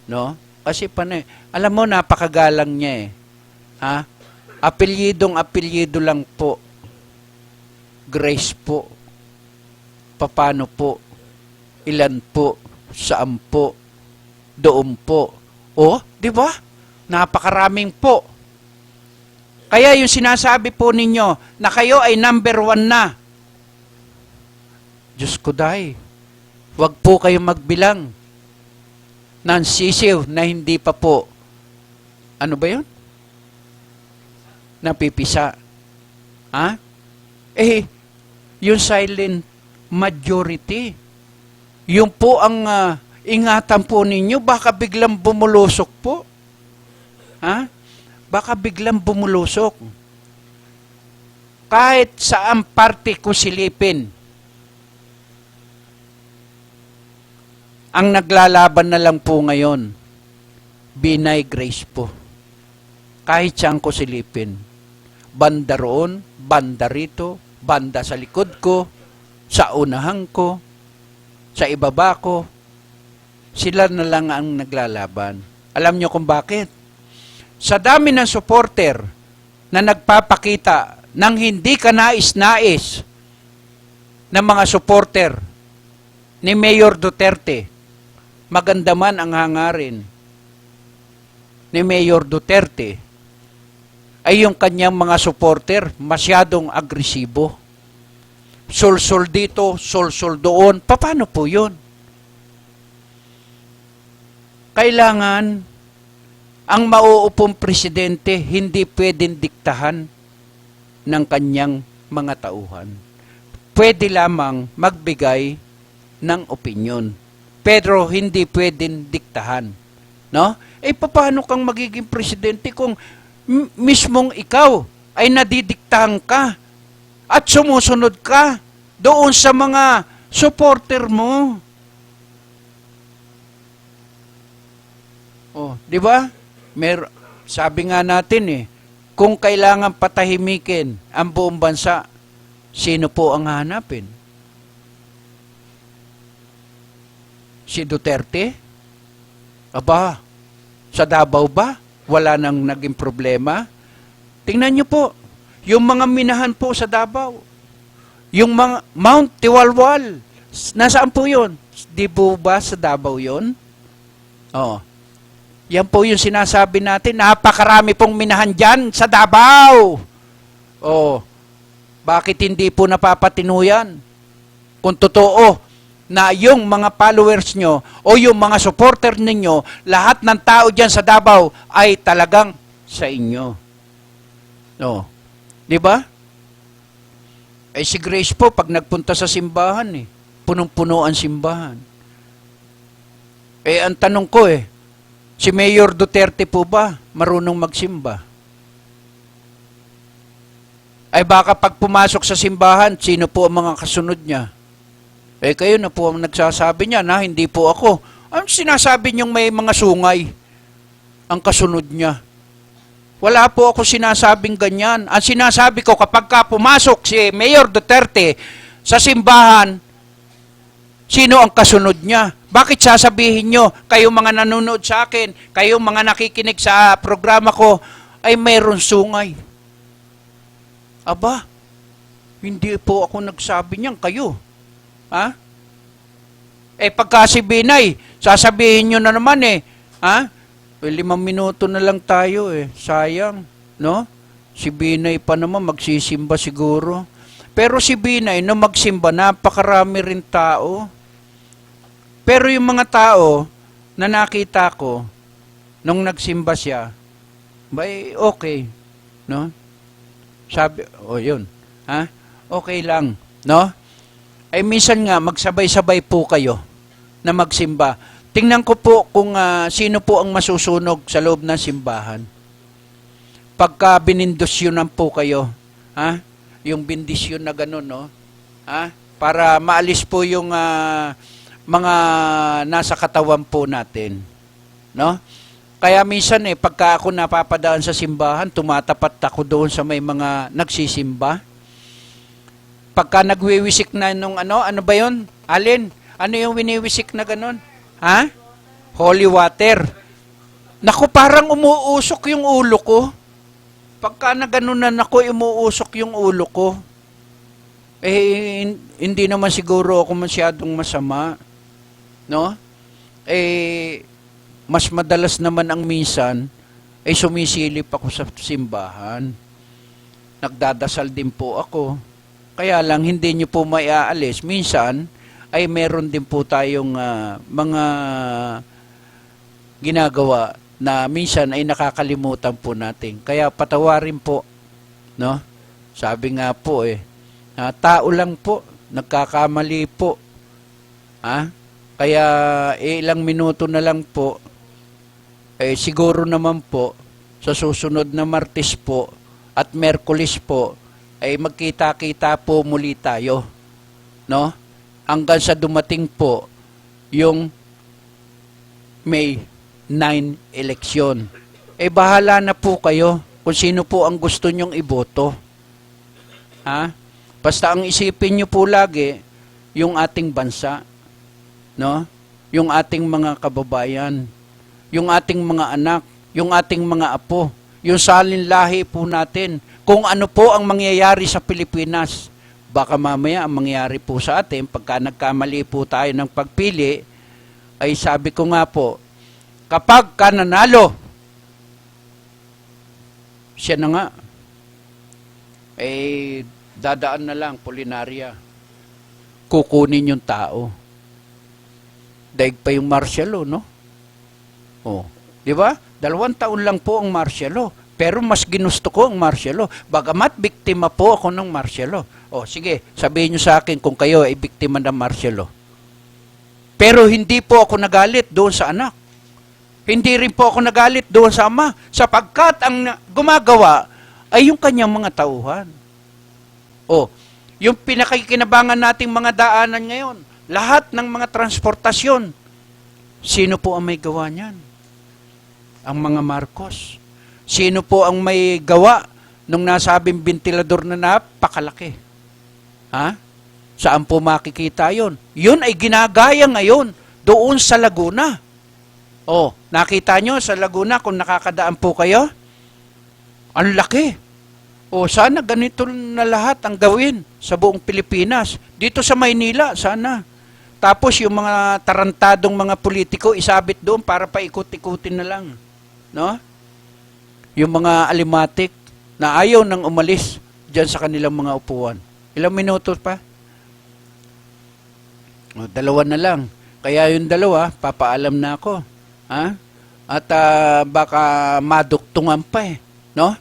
No? Kasi panay, alam mo, napakagalang niya apelyido lang po. Grace po. Paano po? Ilan po? Saan po? Doon po. Di ba? Napakaraming po. Kaya yung sinasabi po ninyo na kayo ay number 1 na. Diyos ko dahi. Huwag po kayong magbilang ng sisiw na hindi pa po. Ano ba yun? Napipisa. Yung silent majority. Yung po ang ingatan po ninyo, baka biglang bumulusok po. Baka biglang bumulusok. Kahit saan parte ko silipin, ang naglalaban na lang po ngayon, Binay Grace po. Kahit saan ko silipin. Banda roon, banda rito, banda sa likod ko, sa unahan ko, sa ibaba ko, sila na lang ang naglalaban. Alam nyo kung bakit? Sa dami ng supporter na nagpapakita ng hindi ka nais-nais ng mga supporter ni Mayor Duterte, maganda man ang hangarin ni Mayor Duterte, ay yung kanyang mga supporter masyadong agresibo. Sol-sol dito, sol-sol doon. Paano po yun? Kailangan ang mauupong presidente hindi pwedeng diktahan ng kanyang mga tauhan. Pwede lamang magbigay ng opinyon. Pero hindi pwedeng diktahan. no? Paano kang magiging presidente kung mismong ikaw ay nadidiktahan ka at sumusunod ka doon sa mga supporter mo? Oh, di ba? Sabi nga natin kung kailangan patahimikin ang buong bansa, sino po ang hahanapin? Si Duterte? Aba, sa Davao ba? Wala nang naging problema? Tingnan niyo po, yung mga minahan po sa Davao, yung mga Mount Tiwalwal, nasaan po yun? Di po ba sa Davao yun? Oh. Yan po yung sinasabi natin, napakarami pong minahan dyan sa Davao. Oh, bakit hindi po napapatinuyan? Kung totoo na yung mga followers nyo o yung mga supporter ninyo, lahat ng tao dyan sa Davao ay talagang sa inyo. No. Di ba? Si Grace po, pag nagpunta sa simbahan, punong-puno ang simbahan. Ang tanong ko si Mayor Duterte po ba marunong magsimba? Baka pag pumasok sa simbahan, sino po ang mga kasunod niya? Kayo na po ang nagsasabi niya na hindi po ako. Ang sinasabi niyong may mga sungay ang kasunod niya? Wala po ako sinasabing ganyan. Ang sinasabi ko, kapag ka pumasok si Mayor Duterte sa simbahan, sino ang kasunod niya? Bakit sasabihin nyo, kayong mga nanonood sa akin, kayong mga nakikinig sa programa ko, ay mayroon sungay? Aba, hindi po ako nagsabi niyan, kayo. Ha? Pagka si Binay, sasabihin nyo na naman 5 minuto na lang tayo sayang, no? Si Binay pa naman magsisimba siguro. Pero si Binay, no magsimba, napakarami rin tao. Pero yung mga tao na nakita ko, nung nagsimba siya, okay, no? Sabi, yun, okay lang, no? Minsan nga, magsabay-sabay po kayo na magsimba. Tingnan ko po kung sino po ang masusunog sa loob ng simbahan. Pagka binindisyonan po kayo, yung bindisyon na gano'n, no? Para maalis po yung mga nasa katawan po natin, no? Kaya minsan pagka ako napapadaan sa simbahan, tumatapat ako doon sa may mga nagsisimba. Pagka nagwiwisik na nung ano ba yun? Alin? Ano yung winiwisik na ganun? Holy water. Naku, parang umuusok yung ulo ko. Pagka na ganunan ako, umuusok yung ulo ko. Hindi naman siguro ako masyadong masama. No? Mas madalas naman ang minsan, sumisilip ako sa simbahan. Nagdadasal din po ako. Kaya lang, hindi nyo po maiaalis. Minsan, ay meron din po tayong mga ginagawa na minsan ay nakakalimutan po natin. Kaya patawarin po. No? Sabi nga po tao lang po, nagkakamali po. Kaya ilang minuto na lang po, siguro naman po, sa susunod na Martes po at Merkulis po, ay magkita-kita po muli tayo, no? Hanggang sa dumating po yung May 9 eleksyon. Bahala na po kayo kung sino po ang gusto nyong iboto. Basta ang isipin nyo po lagi, yung ating bansa, no? Yung ating mga kababayan, yung ating mga anak, yung ating mga apo, yung salinlahi po natin, kung ano po ang mangyayari sa Pilipinas. Baka mamaya ang mangyayari po sa atin, pagka nagkamali po tayo ng pagpili, ay sabi ko nga po, kapag ka nanalo, siya na nga, dadaan na lang, Polinaria, kukunin yung tao. Daig pa yung martial law, no? Di ba? 2 taon lang po ang martial law. Pero mas ginusto ko ang martial law. Bagamat biktima po ako ng martial law. Sige, sabihin nyo sa akin kung kayo ay biktima ng martial law. Pero hindi po ako nagalit doon sa anak. Hindi rin po ako nagalit doon sa ama sapagkat ang gumagawa ay yung kanyang mga tauhan. O, yung pinakikinabangan nating mga daanan ngayon, lahat ng mga transportasyon, sino po ang may gawa niyan? Ang mga Marcos. Sino po ang may gawa nung nasabing ventilador na napakalaki? Ha? Saan po makikita yon? Yun ay ginagaya ngayon doon sa Laguna. Oh, nakita nyo sa Laguna kung nakakadaan po kayo? Ang laki. O sana ganito na lahat ang gawin sa buong Pilipinas. Dito sa Maynila, sana. Tapos yung mga tarantadong mga politiko isabit doon para paikot-ikutin na lang. No? Yung mga alimatik na ayaw nang umalis dyan sa kanilang mga upuan. Ilang minuto pa? O, 2 na lang. Kaya yung 2, papaalam na ako. Ha? At baka maduktungan pa eh. No?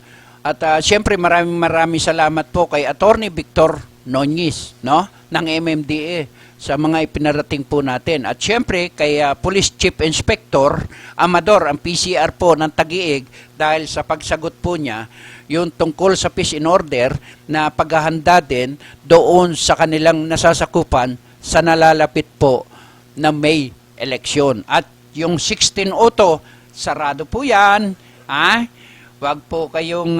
At siyempre maraming salamat po kay Attorney Victor Nonyes, no? Ng MMDA sa mga ipinarating po natin. At siyempre kay Police Chief Inspector Amador, ang PCR po ng Taguig, dahil sa pagsagot po niya yung tungkol sa peace and order na paghahanda din doon sa kanilang nasasakupan sa nalalapit po na May eleksyon. At yung 16 auto, sarado po yan. Huwag po kayong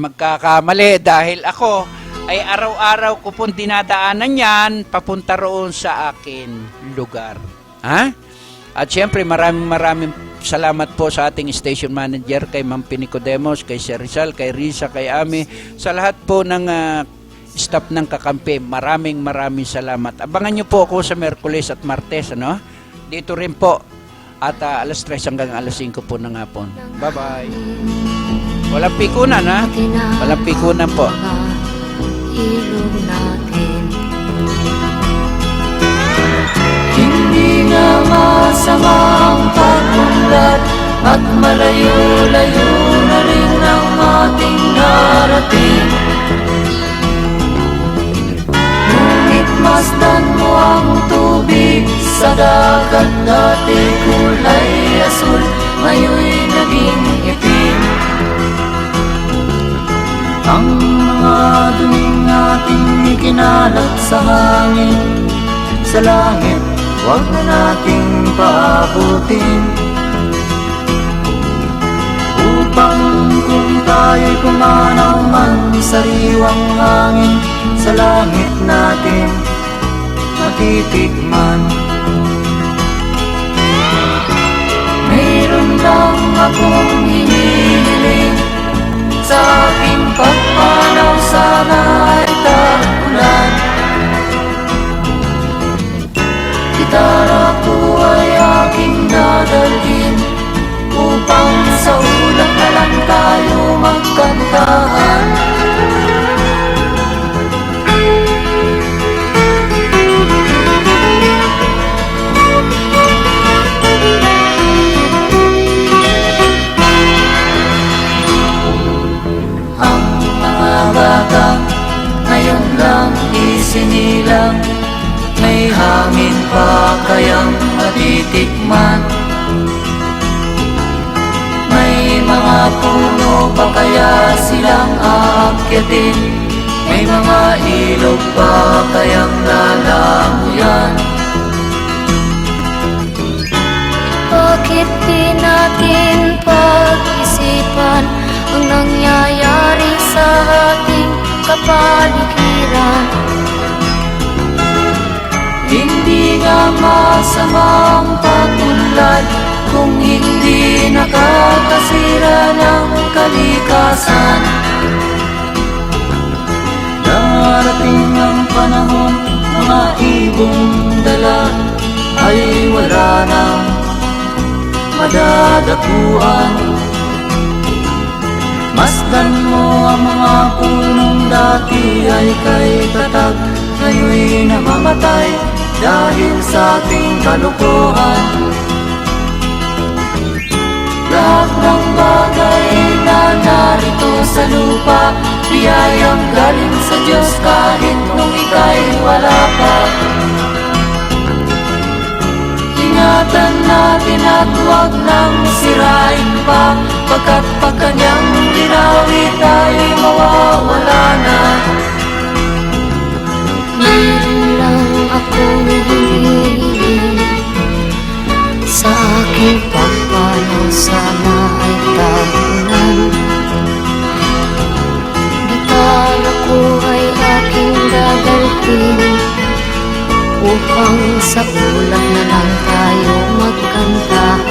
magkakamali dahil ako ay araw-araw ko pong dinadaanan yan papunta roon sa akin lugar. At siyempre maraming salamat po sa ating station manager, kay Ma'am Pinicodemos, kay Sir Rizal, kay Risa, kay Ami, sa lahat po ng staff ng Kakampi. Maraming salamat. Abangan nyo po ako sa Merkules at Martes, ano? Dito rin po. At alas 3 hanggang alas 5 po ng hapon. Bye-bye. Walang pikunan, ha? Walang pikunan po. Ilog natin. Hindi na masama ang pag-unlad at malayo-layo na rin ang ating narating. Ngunit masdan mo ang tubig sa dagat, dati kulay asul, ngayon'y naging itim. Ang mga duming ating ikinalat sa hangin, sa langit, huwag na nating paabutin. Upang kung tayo'y pumanaw man sariwang hangin, sa langit natin matitikman. Mayroon lang akong hinihiling, sa aking pagpanaw sana ay tag-ulan. Gitara ko ay aking dadalhin, upang sa ulan na lang tayo magkantahan. Ngayon lang isinilang, may hangin pa kayang matitikman. May mga puno pa kaya silang aakyatin, may mga ilog pa kayang lalamuyan. Bakit di natin pag-isipan ang nangyayari sa ating kapaligiran? Hindi nga masamang pag-unlad kung hindi nakakasira ng kalikasan. Darating ang panahon, mga ibong dala ay wala nang madadapuan. Masdan mo ang mga punong dati ay kay tatag, ngayon'y namamatay dahil sa ating kalukuhan. Lahat ng bagay na narito sa lupa, biyayang galing sa Diyos kahit nung ika'y wala pa. Ingatan natin at huwag nang sirain pa, pagkat pag kanyang dinawi tayo'y mawawala na. Meron lang akong hinihiling, sa aking pagpanaw sana ay tagunan. Gitara ko ay aking dadalhin, upang sa ulap na lang tayo magkanta.